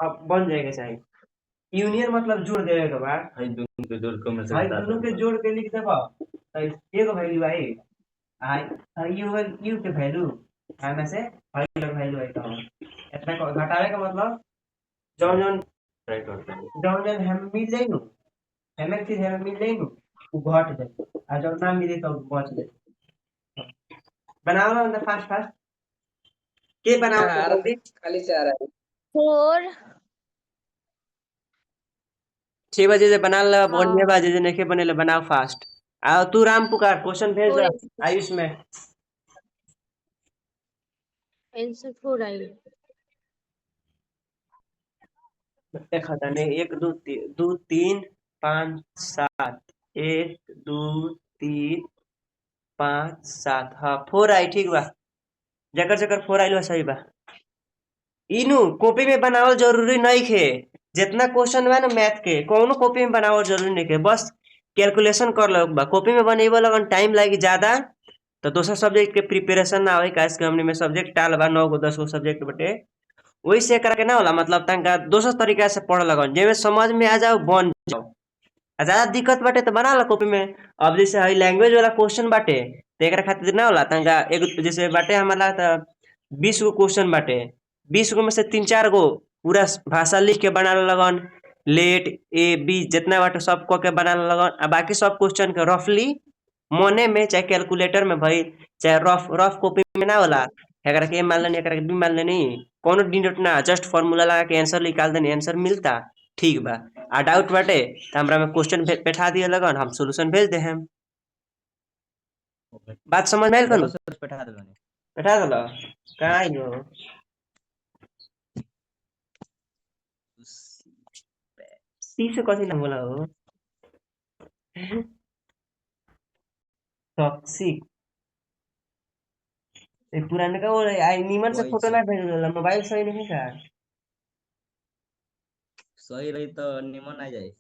अब बन जाएगा चाहिए यूनियन मतलब जोड़ देवे के बाद भाई दोनों के जोड़ के लिख देबा तो एगो वैल्यू आई आ यू के वैल्यू में से वैल्यू आई तो इतना घटावे का मतलब जौन जौन जौन जौन हम मिल जाई नु हमें चीज हमें मिल जाई नु वो घट जाए आ जब ना मिले तो बच जाए। बनाओ ना फास्ट फास्ट के बनाओ तो चार जल्दी खाली 4 है। 4। 6 बजे से बना ले हाँ। बढ़िया बाजे जे नहीं बनेले बनाओ फास्ट। आ तू राम पुकार क्वेश्चन भेज दे 4 आयुष में। आंसर 4 आई। देखा तने 1 2 3 2 3 5 7 1 2 3 5 7 हाँ 4 आई ठीक बा जकर जकर 4 आइल बा सही बा इनु कॉपी में बनावल जरूरी नहीं खे जितना क्वेश्चन बा ना मैथ के कौनो कॉपी में बनावल जरूरी नहीं खे बस कैलकुलेशन कर लो बा कॉपी में बनेबो लगन टाइम लागी ज्यादा तो दोसर सब्जेक्ट के प्रिपरेशन ना होई काहे कि हमनी में सब्जेक्ट टाल बा 9 गो 10 गो सब्जेक्ट बटे वही से करके ना होला मतलब तंका दोसर तरीका से पढ़ लगन जेमे समझ में आ जाओ बन जाओ आ ज्यादा दिक्कत बाटे तो बना ला कॉपी में अब जैसे हई लैंग्वेज वाला क्वेश्चन बाटे तो एकरा खातिर ना होला तंका एक जैसे बाटे हमारा त 20 गो क्वेश्चन बाटे 20 गो में से 3-4 गो पूरा भाषा लिख के बना लगन लेट ए बी जितना बाटे सब क के बना लगन आ बाकी सब क्वेश्चन के रफली मने में चाहे कैलकुलेटर में भाई चाहे रफ रफ कॉपी में ना होला एकरा के मान लेनी एकरा के बी मान लेनी कोनो डिनोट ना जस्ट फार्मूला लगा के आंसर निकाल देनी आंसर मिलता ठीक बा आ डाउट बाटे त हमरा में क्वेश्चन बैठा दिए लगन हम सॉल्यूशन भेज दे हम बात समझ में आइल देखो कनु सर बैठा देलो नहीं बैठा दला कहाँ आइलो सी से कथी ना बोला हो टॉक्सिक ए पुराने का वो आई नीमन से वही फोटो से ना भेज देला मोबाइल सही नहीं का सही रही तो निमन आ जाए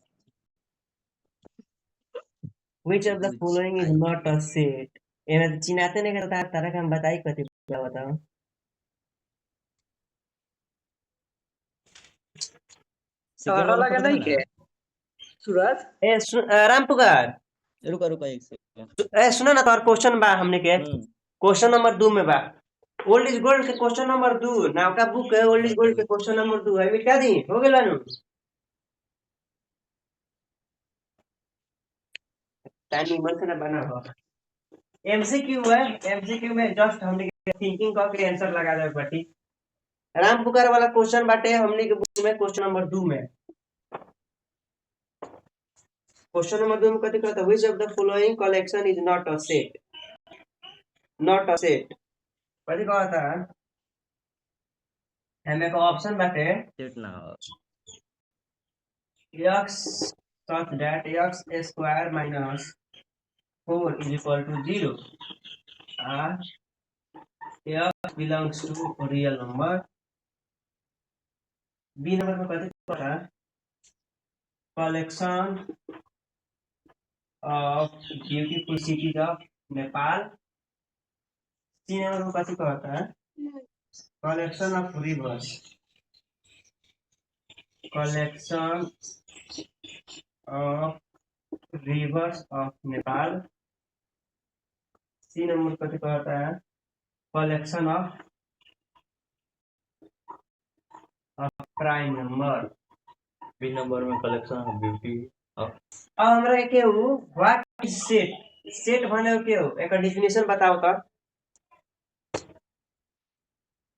which of the कुछ following is I not a set एमे तो चिन्हाते नहीं करता तारा का हम बताई कथी क्या बताओ सेकंड तारा वाला लगा फोटो देखो नहीं ना के सूरज राम पुकार रुको रुको एक सेकंड सुनो ना तोर क्वेश्चन बा हमने के हम्म क्वेश्चन नंबर 2 में बा ओल्ड इज गोल्ड के क्वेश्चन नंबर 2 नाव का बुक है ओल्ड इज गोल्ड के बताइए क्वेश्चन नंबर 2 है मिटा दी हो गेल बानू टाइम निमन से ना बना हो एमसीक्यू है एमसीक्यू में जस्ट हमने थिंकिंग करके आंसर लगा दे बाटी राम पुकार वाला क्वेश्चन बाटे हमने के बुक में क्वेश्चन नंबर 2 में क्वेश्चन नंबर 2 में कथी कहता which of the following collection is not a set कथी कहता हमें को ऑप्शन बाटे सेट ना हो x such that x square minus 4 is equal to 0 x belongs to real number b number में कथी कहता collection of beautiful cities of Nepal c number में कथी कहता है collection of rivers collection of rivers of Nepal C number कथी कहता है collection of prime number B number में कलेक्शन ऑफ ब्यूटी ऑफ अब हमरा के हो व्हाट इज सेट सेट भने के हो एकर डेफिनेशन बताओ तो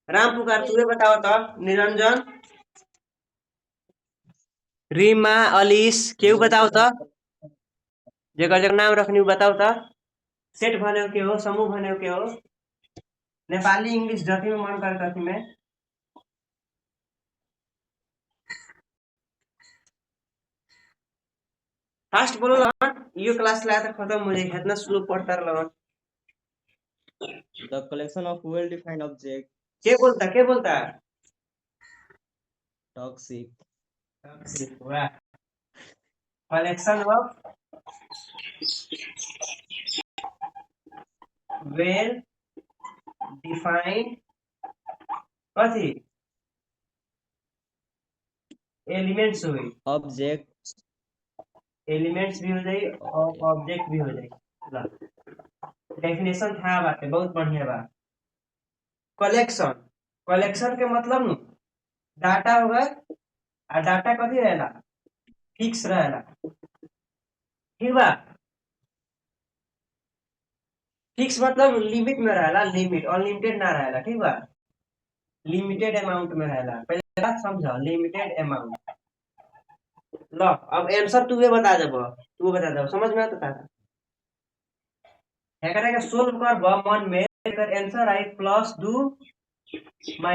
राम पुकार तुरे बताओ तो निरंजन रीमा अलीस केहू बताओ तो जेकर जेकर नाम रखनी बताओ तो सेट भने के हो समूह भने के हो नेपाली इंग्लिश जति में मन कर कथी में फास्ट बोलो लगन यो क्लास लाया था खत्म हो जाए इतना स्लो पढ़ता लगन the collection of well defined object के बोलता टॉक्सिक वाह कलेक्शन ऑफ वेल डिफाइंड कथी एलिमेंट्स हुई ऑब्जेक्ट एलिमेंट्स भी हो जाए और ऑब्जेक्ट भी हो जाए डेफिनेशन था बात बहुत बढ़िया बा कलेक्शन कलेक्शन के मतलब नु डाटा होगा और डाटा कथी रहेला फिक्स रहेला ठीक बा फिक्स मतलब लिमिट में रहेला लिमिट अनलिमिटेड ना रहेला ठीक बा लिमिटेड अमाउंट में रहेला पहले बात समझ लिमिटेड अमाउंट लो अब आंसर तू बता दे समझ में आता था एकरा के सोल्व करब मन में एकर आंसर आई +2 -2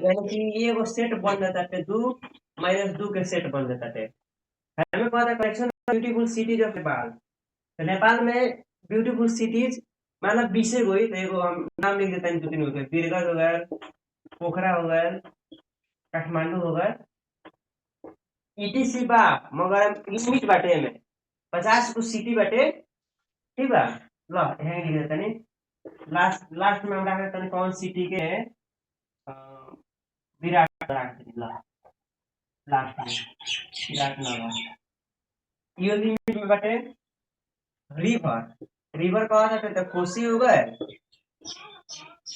यानी कि एगो सेट बन जाता है 2 -2 के सेट बन जाता है। हमें कहता collection of beautiful cities of Nepal. तो नेपाल में ब्यूटीफुल सिटीज मतलब 20 गो ही, तो एगो हम नाम लिख देते हैं, 2-3 गो। बीरगंज हो गया, पोखरा हो गया, काठमांडू हो गया, ईटीसी बा, मगर लिमिट बाटे में 50 को सिटी बाटे, ठीक बा। ल यहाँ लिख देते हैं, लास्ट लास्ट में हम रख देते हैं कौन सिटी के अ, विराट रख देते हैं। लास्ट में विराट नगर यो लिमिट में बाटे। रिवर रिवर कहा जाता है तो कोसी हो गए,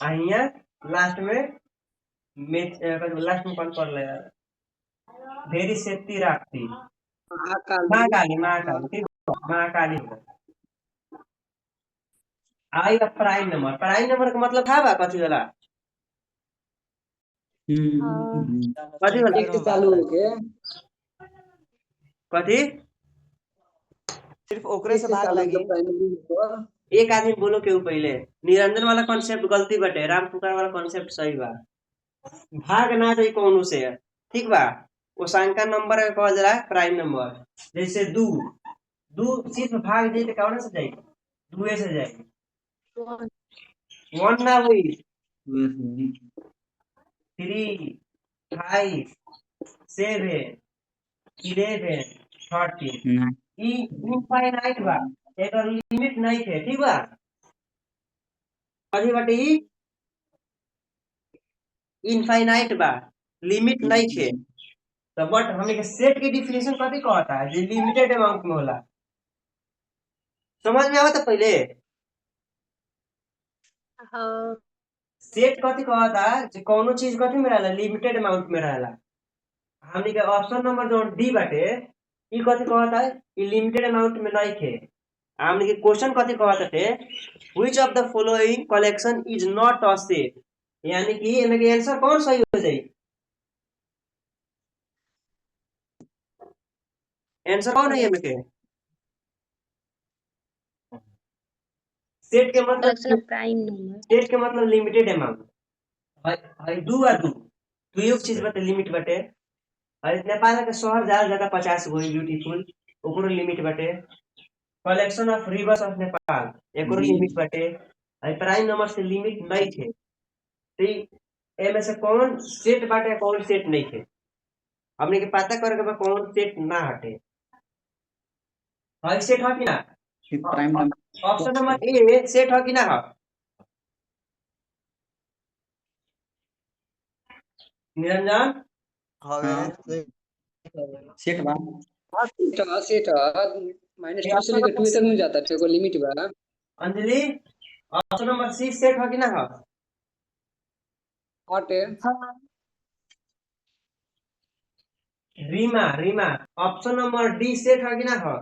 यहाँ लास्ट में लास्ट में कौन पड़ रहा है, भेरी सेती राखती, महाकाल महाकाली महाकाली, ठीक है, महाकाली हो गए। आई प्राइम नंबर का मतलब था बा कथी वाला, कथी वाला, एक से चालू होके कथी। सिर्फ ओकरे एक से से भाग चालू लगी। मतलब प्राइमरी होगा। एक आदमी बोलो क्यों पहले, निरंजन वाला कॉन्सेप्ट गलती बटे, राम पुकार वाला कॉन्सेप्ट सही बा। भाग ना जाई कौनो से, ठीक बा। वो संख्या नंबर का कहल जाला प्राइम नंबर। जैसे दू दू सिर्फ भाग जाई तो कौन से जाई, दुए से जाई, 1 ना हुई, 3 5 7 11 13 ई इनफाइनाइट बा, एकर लिमिट नहीं है, ठीक बा। कथी बाटे ई इनफाइनाइट बा, लिमिट नहीं है। तो बट हमने के सेट की डिफिनेशन कथी कहता है, जो लिमिटेड अमाउंट में होला। समझ में आवता पहले हाँ सेट कथी कहता है, जो कोनो चीज कथी में रहला, लिमिटेड अमाउंट में रहला। हमने के ऑप्शन नंबर जो डी बाटे ई कथी कहता है, ई लिमिटेड अमाउंट में नहीं है। हमने के क्वेश्चन कथी कहता है, which of the following collection is not a set, यानी कि एमे के आंसर कौन सही हो जाई, आंसर कौन है एमे के। सेट के कलेक्शन मतलब, ऑफ प्राइम नंबर। सेट के मतलब लिमिटेड अमाउंट है। दू आ दू दू एक चीज बटे लिमिट बटे। नेपाल के शहर ज्यादा ज्यादा 50 गो ब्यूटीफुल, ओकरो लिमिट बटे। Collection of reverse of Nepal, एकरो लिमिट बटे। प्राइम नंबर से लिमिट नहीं थे, तो एमे से कौन सेट बाटे कौन सेट नहीं थे, हमने के पता करे के बा कौन सेट ना हटे। है सेट है कि ना, prime number option number A set है कि ना है, निरंजन। हवे सेट बा। हाँ सेट -2 से ऑप्शन लेकर नंबर 2 तक सी, मिल जाता है, एगो लिमिट बा। Anjali option number C set है कि ना है, हटे Rima Rima option number D set है कि ना है,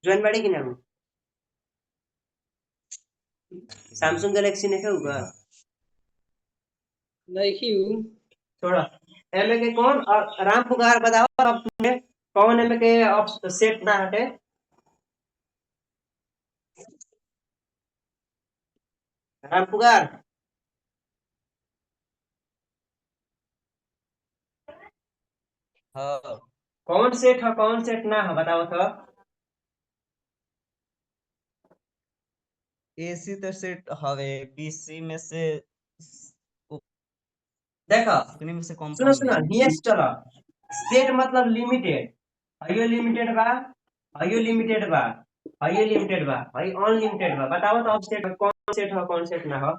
ज्वाइन बाड़ी कि ना हो। सैमसंग गैलेक्सी ने क्या होगा, नहीं क्यों छोड़ा। एम के कौन राम पुकार बताओ, अब तुम्हें कौन एम के सेट ना हटे, राम पुकार हाँ कौन सेट है कौन सेट ना है बताओ तो। एसी तो सेट हवे, बीसी में से देखो उतने में से सुनो कंफर्म सुनो नहीं। नियस चलो, सेट मतलब लिमिटेड, हयो लिमिटेड बा, हयो लिमिटेड बा, हयो लिमिटेड बा, हई अनलिमिटेड बा। बताओ तो अब सेट कौन सेट है कौन सेट ना है।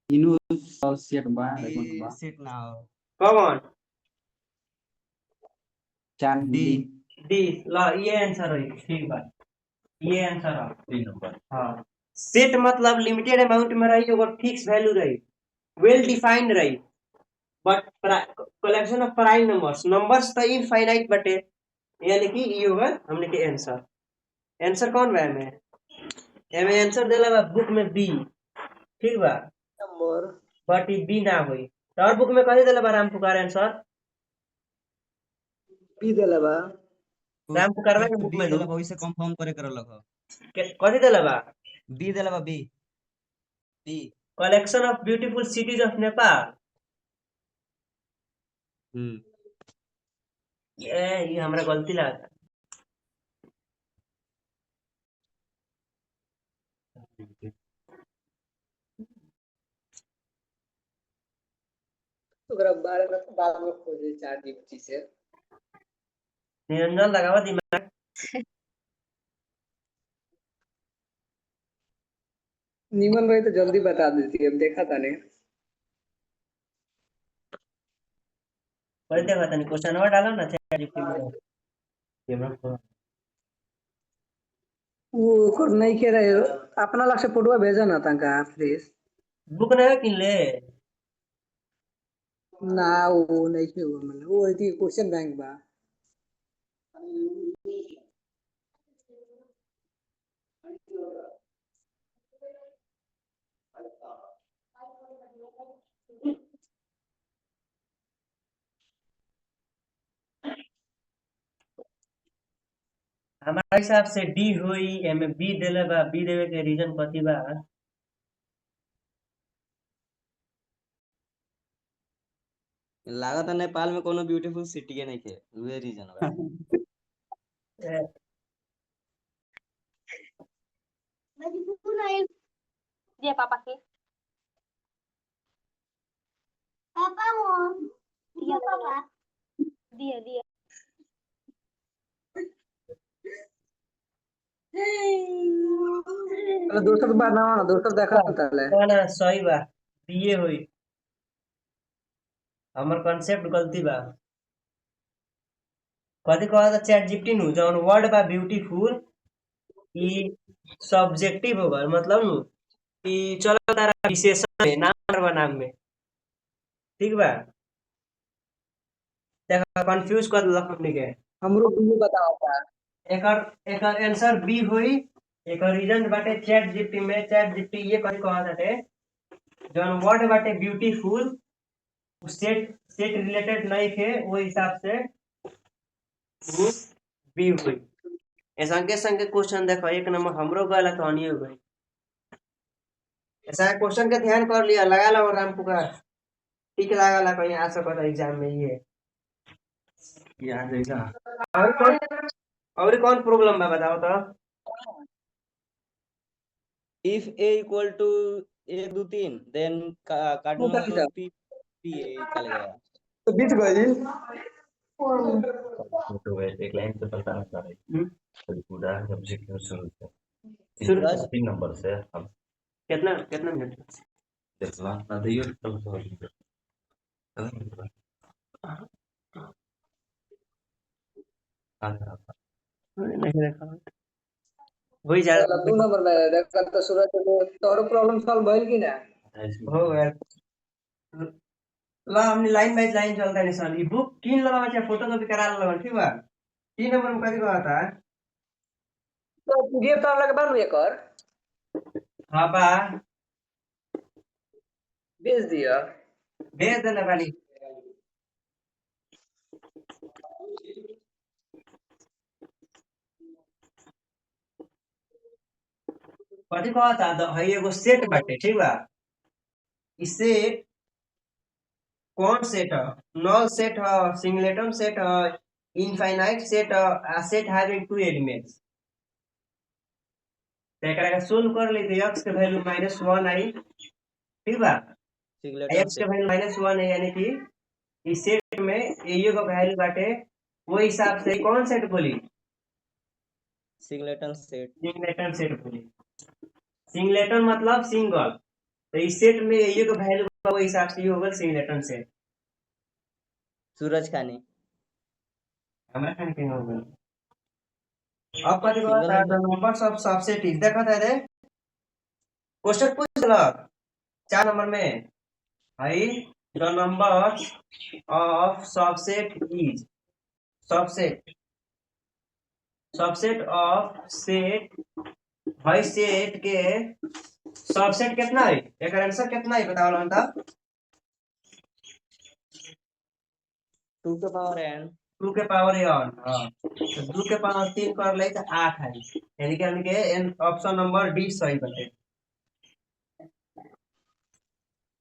तीनों सब सेट बा, देखो ये बा सेट ना हो। कौन 4 डी डी, ला ये आंसर है, ठीक बा, ये आंसर है 3 नंबर। हाँ, सेट मतलब लिमिटेड अमाउंट में रही, ओकर फिक्स वैल्यू रही, वेल डिफाइंड रही। But collection of prime numbers, numbers तो इनफाइनाइट बटे, यानी कि ये होगा हमने के आंसर। आंसर कौन बा एमे, एमे आंसर देला बा बुक में बी, ठीक बा। नंबर बट ई बी ना होई, तो और बुक में कथी देला बा राम पुकार आंसर, बी देला बा। राम पुकारवा के बुक बी में नु देला वही से कंफर्म करे कर लग। कथी देला बा, बी देला बा B. D collection of beautiful cities of Nepal. ये हमरा गलती लगा। ओकरा बारे में बाद में खोजे चैट जीपीटी से। निरंजन लगावा दिमाग। नीमन भाई तो जल्दी बता देती है, अब देखा था नहीं। पर देखो तनी क्वेश्चन और डालो ना चैट जीपीटी में। वो ओकर नहीं के रहे, अपना लग से फोटो भेजा ना तंका प्लीज। बुक नहीं किन ले। ना वो नहीं के हुआ, मतलब वो थी क्वेश्चन बैंक बा। हमारे हिसाब से डी हुई, एमे बी देले बा, बी देवे के रीजन कथी बा? लागत है नेपाल में कोनो ब्यूटीफुल सिटी के नहीं के उहे रीजन बा। ए, दिया पापा के। पापा वो दिया पापा दिया दिया। अरे दोसर बार ना दोसर देखा ताले। ना सही बा, बी हुई। हमर कॉन्सेप्ट गलती बा। कथी कहता चैट जीपीटी नु जौन वर्ड बा ब्यूटीफुल ई सब्जेक्टिव होगा, मतलब नु कि चलो तारा विशेषण है नाम बा नाम में, ठीक बा? देखा कंफ्यूज कर देलक हमनी के। हमरो भी बताओ था। एकर आंसर बी हुई। एकर रीजन बाटे चैट जीपीटी में। चैट जीपीटी ये कथी कहत बाटे, जौन वर्ड बाटे ब्यूटीफुल सेट सेट रिलेटेड नहीं थे, वो हिसाब से वो बी हुई। ऐसा के संग क्वेश्चन देखो, एक नंबर हमरो गलत होनी हो गई। ऐसा क्वेश्चन के ध्यान कर लिया, लगा लो राम पुकार, ठीक लगा ला कहीं आ सकता एग्जाम में। ये याद रहेगा। और कौन प्रॉब्लम बा बताओ तो? If A equal to 1 2 3 then काटूंगा तो बताइए पी पी ए चलेगा। तो बीच गई। फोटो है एक लाइन से बताना चाह रही थी पूरा सब्जेक्ट शुरू से शुरू बस 3 नंबर से अब कितना कितना मिनट? देखना ना दियो कल नहीं देखा वही जा चलो 2 नंबर में देखा तो सूरज को तोरो प्रॉब्लम सॉल्व भइल कि ना? हो गया। ला हमने लाइन बाय लाइन चलता है सर। ई बुक किन लगा बच्चा फोटो कॉपी करा लो, ठीक बा? 3 नंबर में कथी कहता है? तो पीडीएफ तो लगे बानू एकर हां बा भेज दिया। भेज देना बानी। कथी कहता है एगो सेट बाटे, ठीक बा? ई सेट कौन सेट है? नल सेट है, सिंगलेटन सेट है, इनफाइनाइट सेट है, आ सेट हैविंग 2 एलिमेंट्स। तो एकरा के सोल्व कर ली तो x के वैल्यू -1 आई, ठीक बा? सिंगलेटन x से के वैल्यू -1 है, यानी कि इस सेट में एयो का वैल्यू बाटे, वो हिसाब से कौन सेट बोली? सिंगलेटन सेट सिंगलेटन सेट बोली। सिंगलेटन मतलब सिंगल, तो इस सेट में एयो का वैल्यू वो हिसाब से ये होगा सिंगलेटन सेट। सूरज खानी हमरा खाने के होगा। अब कथी सिंगल कहता है the numbers of subset is, देखा था रे क्वेश्चन पूछ लो 4 नंबर में आई the numbers of subset is, subset subset of set भाई सेट के सबसेट कितना है? एक आंसर कितना है बताओ लन ता? 2 के पावर n 2 के पावर n। हां तो 2 के पावर 3 कर ले तो 8 है, यानी कि ऑप्शन नंबर डी सही बटे।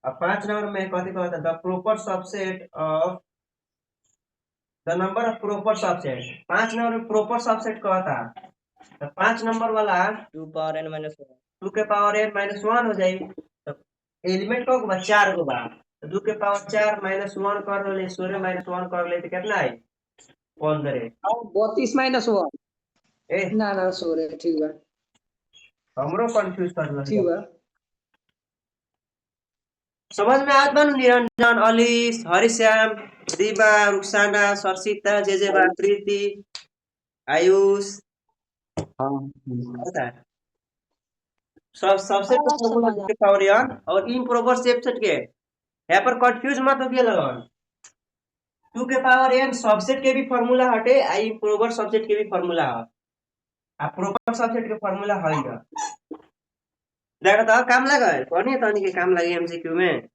अब 5 नंबर में कथी कहता the proper subset of the number of proper subset. 5 number में प्रॉपर सबसेट कहता, तो 5 नंबर वाला 2 पावर n माइनस 1। 2 के पावर n माइनस 1 हो जाई। तो एलिमेंट को बा 4 गो बा, तो 2 के पावर 4 माइनस 1 कर ले, 16 माइनस 1 कर ले, तो कितना आई 15। और 32 - 1। ए ना ना सॉरी, ठीक बा हमरो कंफ्यूज कर लग ठीक जा। बा। समझ में आवत बानू निरंजन, अलीस, हरिश्याम, दीपा, रुखसाना, सरसिता, जेजेबा, प्रीति, आयुष, हाँ पता है सब सबसेट का अब फॉर्मूला समझ आ के पावर यार और इम्प्रॉपर सबसेट के यहाँ पर कंफ्यूज मत होइए लगन। 2 के पावर n सबसेट के भी फार्मूला हटे, आ इम्प्रॉपर सबसेट के भी फार्मूला है, आ प्रॉपर सबसेट के फार्मूला है ना। देखो तो काम लगा है, पढ़नी है तो के काम लगे एमसीक्यू में।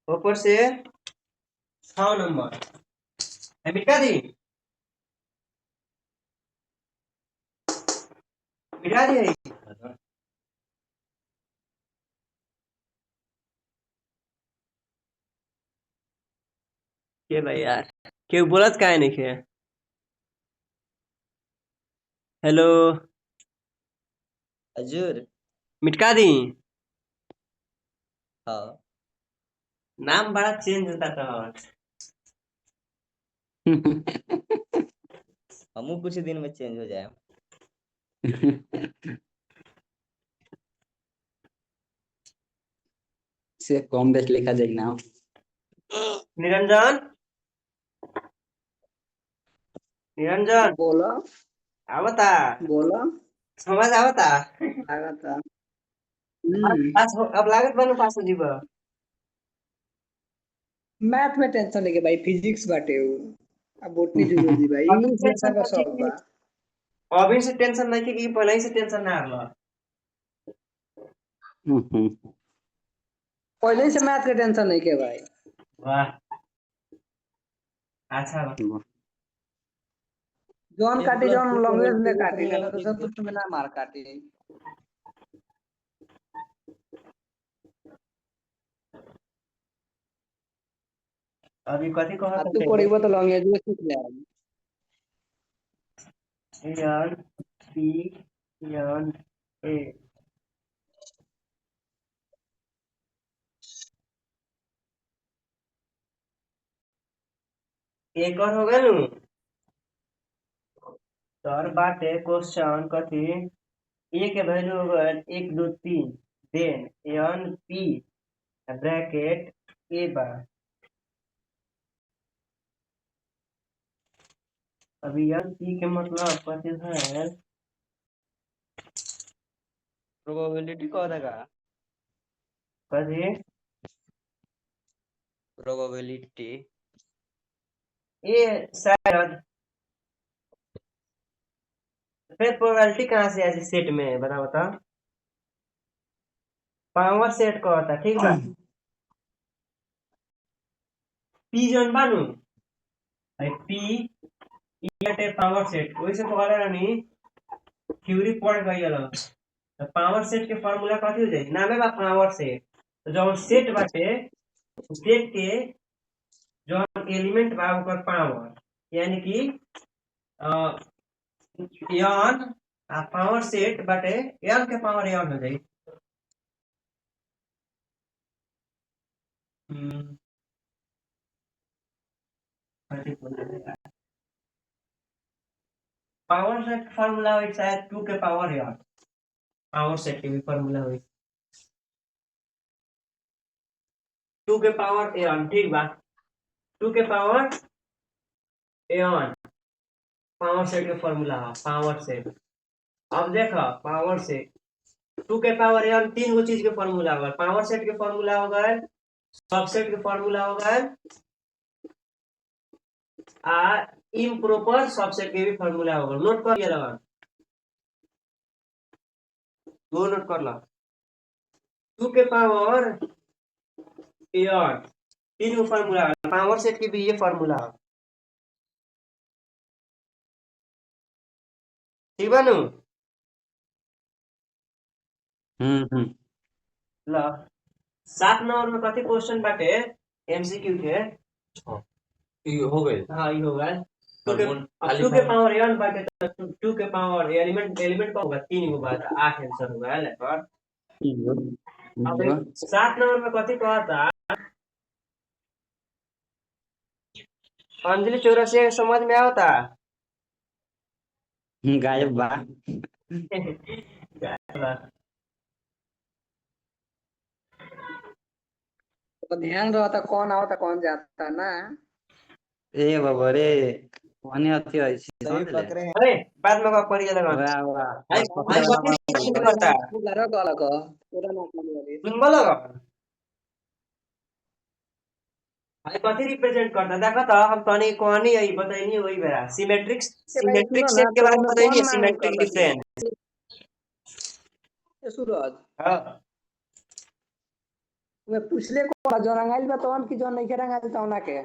ऊपर से 6 नंबर है, मिटा दी मिटा दी है। के भाई यार क्यों बोलत काहे नहीं खे। हेलो, हजूर। मिटका दी। हाँ। नाम बड़ा चेंज होता था। हमू कुछ दिन में चेंज हो जाए। से कम बेस लिखा जाए ना। निरंजन, निरंजन बोला आवता, बोला समझ आवता। लगा था। अब लागत बनू पास हो जीबा। मैथ में टेंशन लेके भाई, फिजिक्स बाटे उ। अब बोटनी जूलॉजी भाई, अभी इंग्लिश टेंशन लेखा का नहीं शौक कि बा। अभी से टेंशन नहीं कि पहले ही से टेंशन ना आला। पहले ही से मैथ के टेंशन नहीं के भाई। वाह अच्छा बा। जॉन एक काटी प्लस जॉन टू के होल लॉन्गेस्ट में टू काटी थ्री ना, तो एक सब में ना मार काटी। अभी कथी कहत अब तू हटे पढ़ीबो तो लॉन्गेज में सीख ले। यार पी यार ए एक और हो गए नु। सर बाटे क्वेश्चन कथी ए के वैल्यू हो गए 1 2 3, देन एन पी ब्रैकेट ए बा। अभी एन पी के मतलब कथी है, प्रोबेबिलिटी कह देगा। कथी प्रोबेबिलिटी। ए शायद फिर प्रोबेबिलिटी कहाँ से आई सेट में बता बता। पावर सेट कहता ठीक बा। पी जन बानू भाई पी इटे पावर सेट वैसे तो वाला नहीं थ्योरी पढ़ गई अलग। तो पावर सेट के फार्मूला कथी हो जाई, नामे बा पावर सेट। तो जब सेट बाटे सेट के जो एलिमेंट बा ओकर पावर यानी कि यन आ पावर सेट बाटे एन के पावर एन हो जाई। पावर सेट फार्मूला हो शायद 2 के पावर एन, पावर सेट के भी फार्मूला हो 2 के पावर एन ठीक बा। 2 के पावर एन पावर सेट के फार्मूला है पावर सेट। अब देखो पावर सेट 2 के पावर एन 3 गो चीज के फार्मूला होगा। पावर सेट के फार्मूला होगा, सबसेट के फार्मूला होगा, आ इम्प्रॉपर सबसेट के भी फार्मूला होगा। नोट कर लिया लगा, दो नोट कर लो। 2 के पावर एन 3 गो फार्मूला है, पावर सेट के भी ये फार्मूला है ठीक बा नु। हम्म। ल 7 नंबर में कथी क्वेश्चन बाटे एमसीक्यू के ये हो गए हाँ ये होगा टू के हार्मोन अब खाली 2 के पावर n बाटे तो 2 के पावर एलिमेंट एलिमेंट का होगा 3 होगा तो 8 आंसर होगा लेकर अब 7 नंबर में कथी कहता अंजलि चौरसिया समझ में आता गायब बा। तो ध्यान रहता कौन आवता कौन जाता ना। ए बाबा रे कौन अथी है सही समझ ले। पकड़े हैं। अरे बाद में पढ़िए लगा वाह वाह आई बस पकड़े आई वाला कथी बात रिप्रेजेंट बोल। करता पूरा गलत पूरा मतलब वाली सुन बोलो आई कथी रिप्रेजेंट करता देखो तो हम तनी कहनी है बताइनी वही बेरा सिमेट्रिक ए भाई सुनो सिमेट्रिक ना सेट के तो बारे में हमें बताइनी कौन मांग सिमेट्रिक करता थी डिफरेंस ये सूरज हां मैं पूछले को जो रंगाइल बा तो की जो नहीं के रंगाइल तो ना के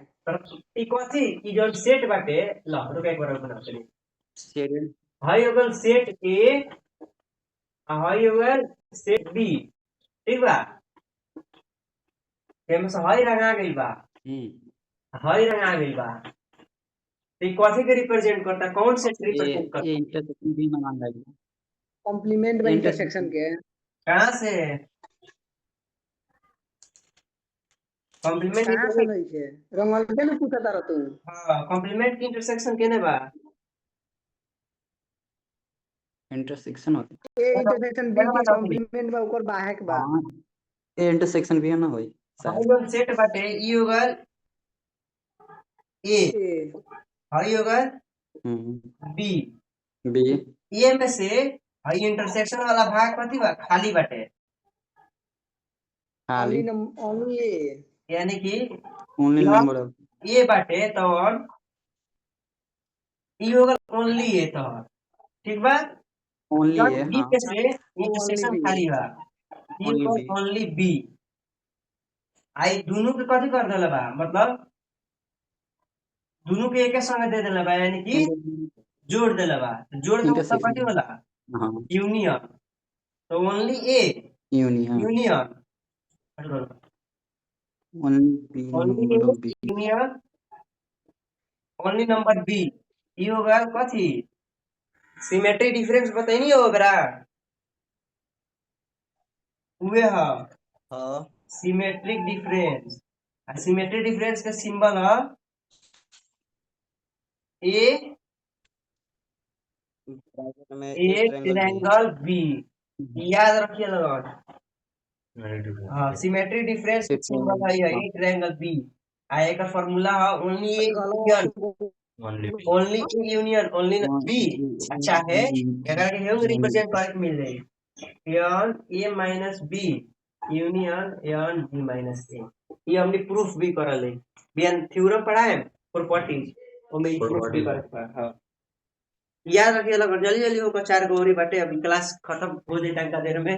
ई कथी ई जो सेट बाटे ल रुक एक बार बना चली शेड्यूल हाई होगल सेट ए हाई होगल सेट बी ठीक बा एमे से हाई रंगा गइल बा हाई रंगा गइल बा तो ई कथी के रिप्रेजेंट करता कौन सेट रिप्रेजेंट करता ये इंटरसेक्शन भी मांगा है। कॉम्प्लीमेंट बाय इंटरसेक्शन इंटरसेक्शन के कहां से कॉम्प्लीमेंट कहां से नहीं के रंगल के ना पूछता रह तू हां कॉम्प्लीमेंट की इंटरसेक्शन केने बा इंटरसेक्शन होता ए इंटरसेक्शन बी केने के बा कॉम्प्लीमेंट बा ओकर बाहे के बा हाँ ये इंटरसेक्शन भी है ना होई हाई शायद। होगल सेट बाटे ई होगल ए ए हाई होगल बी बी ये में से हाई इंटरसेक्शन वाला भाग कथी बा खाली बाटे खाली ओनली ए यानी कि ओनली यहाँ नंबर ऑफ ये बाटे तो ई होगा ओनली ए तो ठीक बा ओनली जब है बी हाँ के से ओनली इंटरसेक्शन बी खाली बा ई ओनली होगा बी ओनली बी आई दोनों के कथी कर देले बा मतलब दोनों के एक संग दे देले बा यानी कि जोड़ देले बा जोड़ के मतलब कथी इंटरसेक्शन होला हाँ यूनियन तो only A union union only B only A number of B union only number B ई होगा कथी सिमेट्री डिफरेंस बताइनी हो बरा उहे हा हाँ सिमेट्रिक डिफरेंस सिमेट्रिक डिफरेंस का सिंबल है ए ब्रैकेट में ए एक ट्रायंगल बी ट्रायंगल बी याद रखिए लोग हाँ सिमेट्रिक डिफरेंस का सिंबल है हाँ ए ट्रायंगल बी आए का फार्मूला है only A union only A union only B अच्छा है अगर के हम रिप्रेजेंट करके मिल जाए N A minus B union N B minus A ये हमने प्रूफ भी करल है बिहान थ्योरम पढ़ाए प्रॉपर्टीज ओमे प्रूफ भी कर हां याद रखिए लगा जल्दी जल्दी होकर 4 गो और बाटे अभी क्लास खत्म हो जाए तनका देर में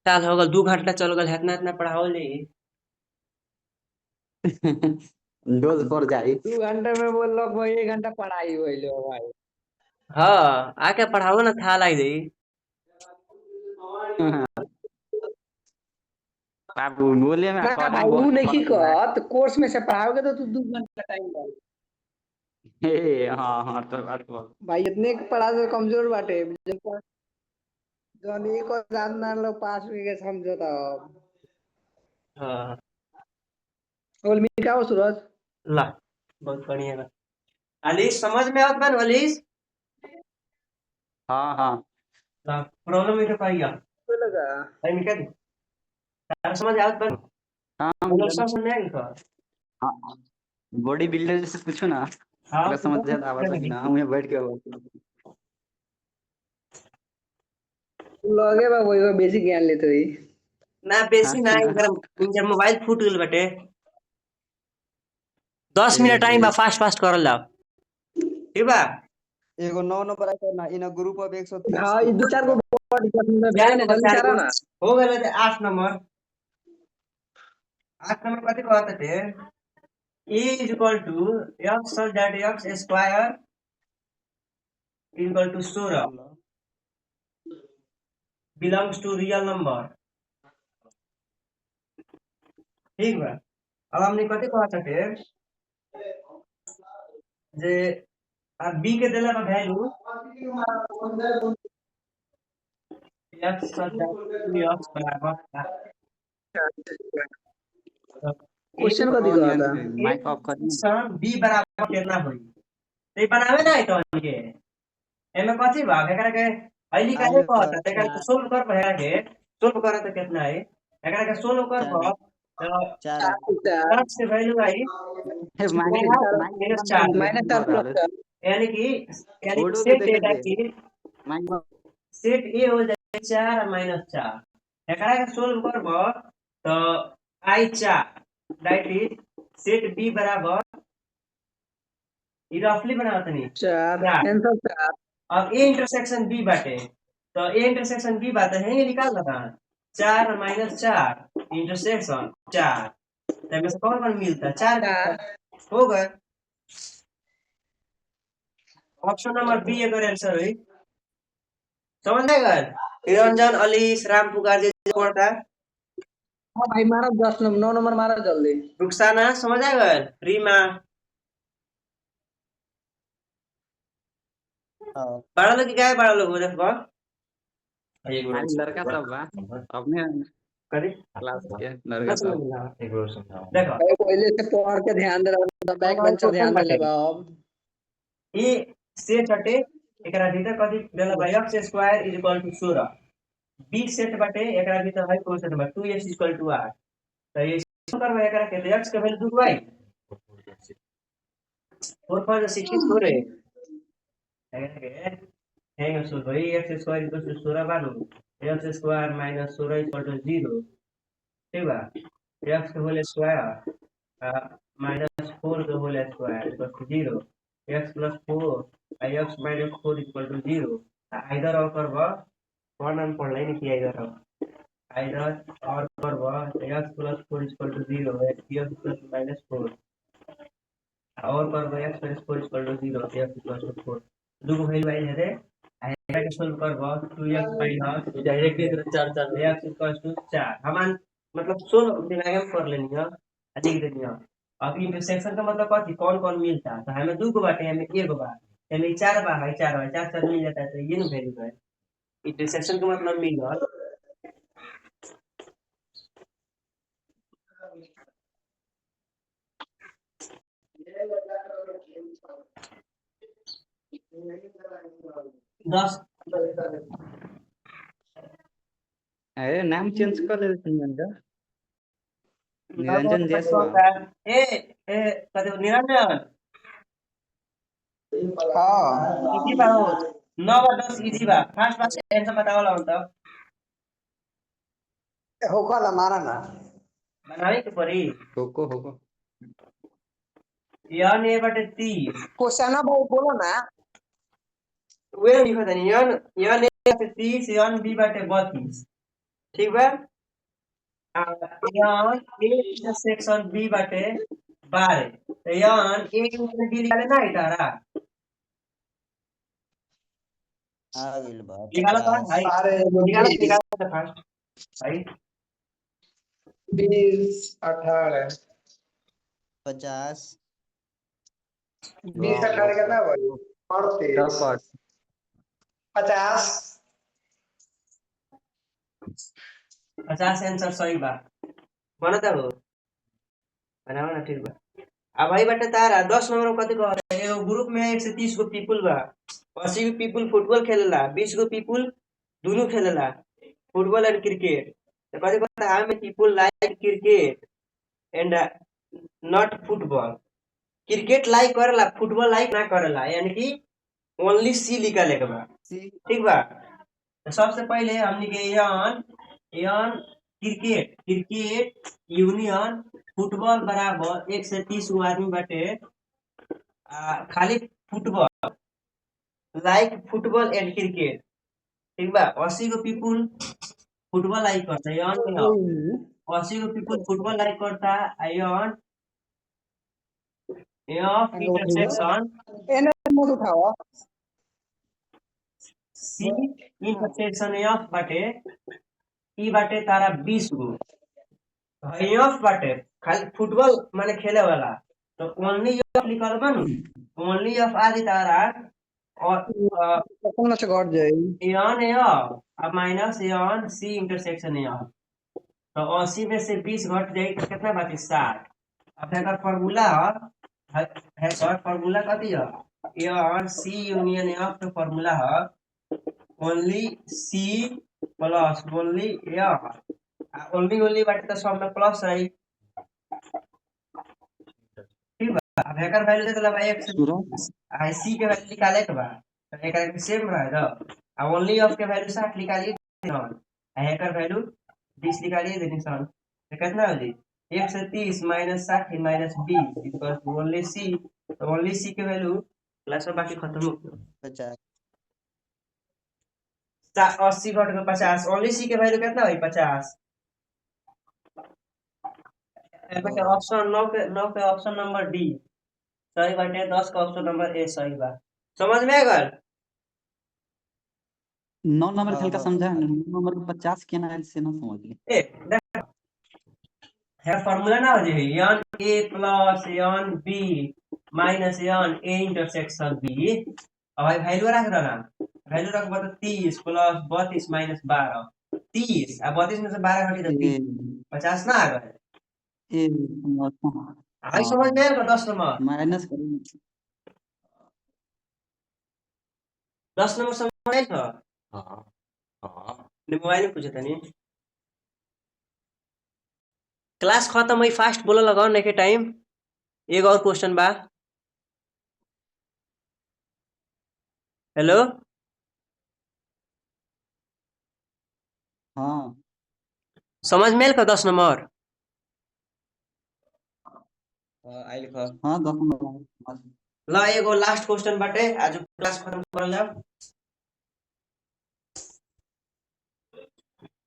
साल हो गल 2 घंटा चल गल इतना इतना पढ़ाओ ले डोज पर जाई 2 घंटे में बोल लो भाई 1 घंटा पढ़ाई हुई लो भाई हाँ आके पढ़ाओ ना था लाई दे बाबू बोले में ना भाई वो नहीं कहत कोर्स में से पढ़ाओगे तो तू 2 घंटा टाइम लगे हे हाँ हाँ तो बात बोल भाई इतने पढ़ा से कमजोर बाटे जौन एक और जानना लो पास हुए के समझौता हाँ बोल मिटा हो सूरज ला बहुत बढ़िया बा अलीस समझ में आवत बा अलीस हाँ हाँ ला प्रॉब्लम इधर पाइया तो लगा भाई मिटा दे तारा समझ आवत बा हाँ बोलो सब समझ में का हाँ बॉडी बिल्डर जैसे पूछो ना हाँ अगर समझ जाता आवाज कि ना मुझे बैठ के लगे बा वही बेसिक ज्ञान लेते ही ना बेसी ना इधर मोबाइल फूट गेल बटे 10 मिनट टाइम बा फास्ट फास्ट करल जाओ ठीक बा एगो 9 नंबर है ना इन ग्रुप ऑफ 130 हाँ ये 2-4 गो बॉडी चार जल्दी नंबर करा ना हो गेल 8 नंबर 8 नंबर कथी कहत है a is equal to x such that x square equal to 16 belongs to real number ठीक बा। अब हमने कथी कह सके जे अब बी के देला बा वैल्यू x x बराबर क्वेश्चन कथी कहता माइक ऑफ कर सम बी बराबर कितना होई तो ई बनावे ना तो के एमे कथी बा एकरा के हइली काहे कहता एकरा के सोल्व कर भया के सोल्व करे तो कितना है एकरा के सोल्व कर तो चार 5 के वैल्यू आई -4 -4 यानी कि फोटो सेट देखे डेटा दे। की माइक सेट ए हो जाए 4 और -4 एकरा के सोल्व करबो तो आई 4 दैट इज सेट बी बराबर ई रफली बनावत नहीं 4 4 आंसर 4 अब ए इंटरसेक्शन बी बाटे तो ए इंटरसेक्शन बी बाटे है ये निकाल लगा 4 और -4 इंटरसेक्शन 4 तो में से कौन मिलता है 4 मिलता हो गए ऑप्शन नंबर बी अगर आंसर हुई समझ में गए निरंजन अलीस राम पुकार जी पढ़ता हाँ भाई मारा 10 नंबर 9 नंबर मारा जल्दी रुखसाना समझ आ गए रीमा बड़ा लोग क्या है बड़ा लोग हो देखो लड़का सब बा अपने करी क्लास के लड़का सब एक बार समझाओ देखो भाई पहले से पढ़ के ध्यान दे रहा बैक बेंचर ध्यान दे ले अब ये सेट हटे एकरा भीतर कथि देला बा x square is equal to 16 B set बाटे एकरा भीतर है कोई सेट बा 2x इक्वल टू 8 तो ये करबा एकरा के x के वैल्यू दूर आई 4.16 एकरा के हैंग सो भाई x स्क्वायर इक्वल टू 16 बानो x square minus 16 equal to 0 ठीक बा x के होल स्क्वायर माइनस 4 के whole square equal to 0 x plus 4 x minus 4 equal to 0 either or करबा वन हम पढ़ लेनी कि either or करबा x plus 4 equal to 0 x plus minus 4 और करबा x minus 4 equal to 0 x plus 4 दो को वैल्यू आई है रे आइडा के सोल्व करबा 2x minus directly 4 x equal to 4 हम मतलब सोल्व दिमाग में कर लेनी है अधिक देनी है अब इंटरसेक्शन का मतलब कथी कौन कौन मिलता है तो हमें दो गो बाटे हमें एक गो बा हमें 4 बा है 4 बा 4 4 मिल जाता है तो ये ना वैल्यू है इंटरसेक्शन का मतलब मिल गया दस अरे नाम चेंज कर ले निरंजन जयसवाल ए ए कदे निरंजन हां इजी बा 9 और 10 इजी बा फर्स्ट बात आंसर बताओ ला तो होगा मारा ना बनावे के पड़ी होको यान ए बटे 30 क्वेश्चन भाई बोलो ना वे लिखो तनी यान ए बटे 30 यान बी बटे 32 ठीक बा यान ए इंटरसेक्शन बी बटे 12 तो यान ए के ऊपर बी निकाले ना इतारा निकालो तो भाई निकालो तो फर्स्ट भाई 20 18 50 20 18 कितना भाई 38 50 50 आंसर सही बा बनता हो बनाओ ना ठीक बा अब भाई बटे तारा 10 नंबर में कथि कहत एगो ग्रुप में 1 से 30 गो पीपल बा 80 गो पीपल फुटबॉल खेलेला 20 गो पीपल दोनों खेलेला फुटबॉल एंड क्रिकेट तो कथि कहता I am people like cricket and not football cricket like करेला फुटबॉल लाइक ना करेला यानी कि ओनली सी निकाले के बा ठीक बा तो सबसे पहले हमनी के यान क्रिकेट क्रिकेट यूनियन फुटबॉल बराबर 1 से 30 गो आदमी बाटे खाली football like football and cricket ठीक बा 80 गो पीपल फुटबॉल लाइक करता है यान में 80 गो पीपल फुटबॉल लाइक करता है यान इंटरसेक्शन एने मत उठाओ सी इंटरसेक्शन ऑफ बाटे ई बाटे तारा 20 गो ऑफ बाटे खाली फुटबॉल माने खेले वाला तो ओनली ऑफ लिखल बा नु ओनली ऑफ आदि तारा और कौन अच्छा गॉड जाए एन ए अब minus n C intersection A तो 80 में से 20 घट जाई तो कितना बाकी 60 अब एकर फार्मूला है शॉर्ट फार्मूला कथी है एन सी यूनियन एफ के फार्मूला है only C plus only F only only बाटे तो सब में प्लस रही ठीक बा अब एकर वैल्यू देला बा 1 सूरज आई सी के वैल्यू निकाले के बा तो एकर के सेम रहे द अब ओनली ऑफ के वैल्यू 60 निकालिए सन आ एकर वैल्यू 20 निकालिए देनी सन तो कितना हो जाई 1 से 30 minus 60 minus 20 equal to only C तो ओनली सी के वैल्यू प्लस में बाकी खत्म हो गया 50 80 घट के 50 ओनली सी के वैल्यू कितना हुई 50 बेटा ऑप्शन 9 के ऑप्शन नंबर डी सही बाटे 10 का ऑप्शन नंबर ए सही बा समझ में आ गल 9 नंबर हाँ हल्का हाँ समझा हाँ 9 नंबर के 50 के ना से ना समझ लिए ए देख है फार्मूला ना हो जाए N A plus n B minus n A intersection B अब भाई वैल्यू रख दो ना वैल्यू रख बता 30 प्लस 32 माइनस 12 30 अब 32 में से 12 घटी तो 20 50 ना आ गए ए समझता आई समझ में आएगा 10 नंबर माइनस करें 10 नंबर समझ में आएगा हाँ हाँ ने मोबाइल में पूछा था नहीं क्लास खत्म हुई फास्ट बोला लगाओ नहीं के टाइम एक और क्वेश्चन बा हेलो हाँ समझ में आएगा 10 नंबर आई लिखो हाँ 10 नंबर ला एगो लास्ट क्वेश्चन बाटे आज क्लास खत्म करल जाओ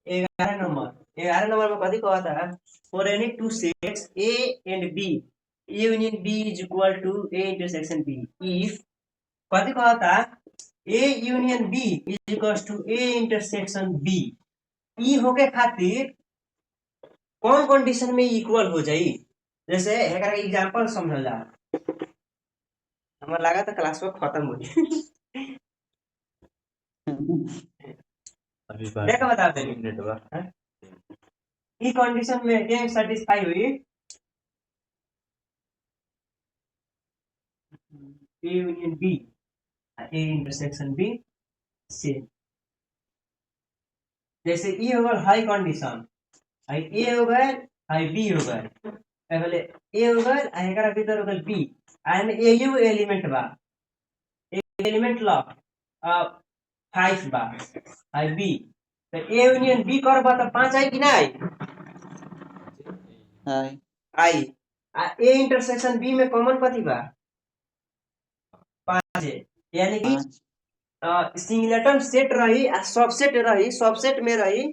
11 नंबर में कथी कहता है for any two sets A and B union B is equal to A intersection B if कथी कहता A union B is equal to A intersection B ई होके खातिर कौन कंडीशन में इक्वल हो जाई जैसे एकरा एग्जांपल समझल जा हमरा लगा था क्लास में खत्म हो गई अभी देखो बता दे मिनट बा ई कंडीशन में ए सेटिस्फाई हुई A union B A intersection B से जैसे ई हो गल हाई कंडीशन आई ए हो गए आई बी हो गए पहले ए हो गए आ एकरा भीतर हो गल बी आई में ए यू एलिमेंट बा एलिमेंट ला 5 बा आई बी तो ए यूनियन बी करबा तो 5 आई कि ना आई हाय आई आ ए इंटरसेक्शन बी में कॉमन कथी बा 5 है यानी कि 5 सिंगलेटन सेट रही आ सबसेट रही सबसेट में रही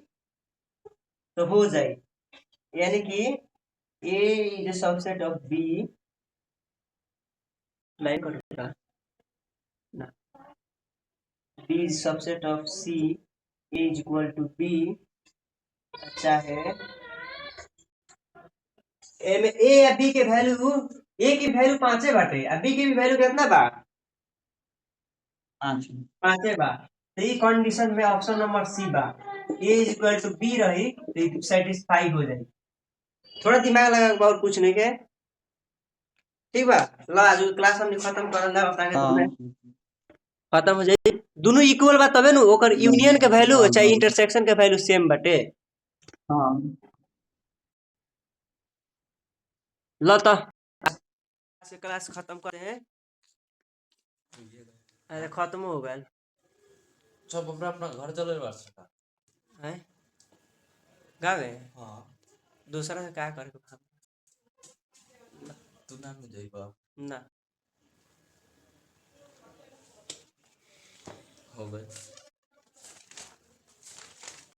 तो हो जाए यानी कि A is a subset of B line कटेगा ना B is subset of C A is equal to B अच्छा है ए में ए या बी के वैल्यू ए की वैल्यू 5 बाटे आ बी की भी वैल्यू कितना बा 5 बा तो ई कंडीशन में ऑप्शन नंबर सी बा ए इज इक्वल टू बी रही तो सेटिस्फाई हो जाए थोड़ा दिमाग लगा के और कुछ नहीं के ठीक बा ला आज क्लास हमने खत्म करल जा हाँ खत्म हो जाए दोनों इक्वल बा तबे नु ओकर यूनियन के वैल्यू चाहे इंटरसेक्शन के वैल्यू सेम बाटे हाँ ला त से क्लास खत्म करे हैं अरे खत्म हो गया सब अपना अपना घर चले बार सका हैं गावे हाँ दूसरा से क्या करे तू ना में जाइबा ना हो गए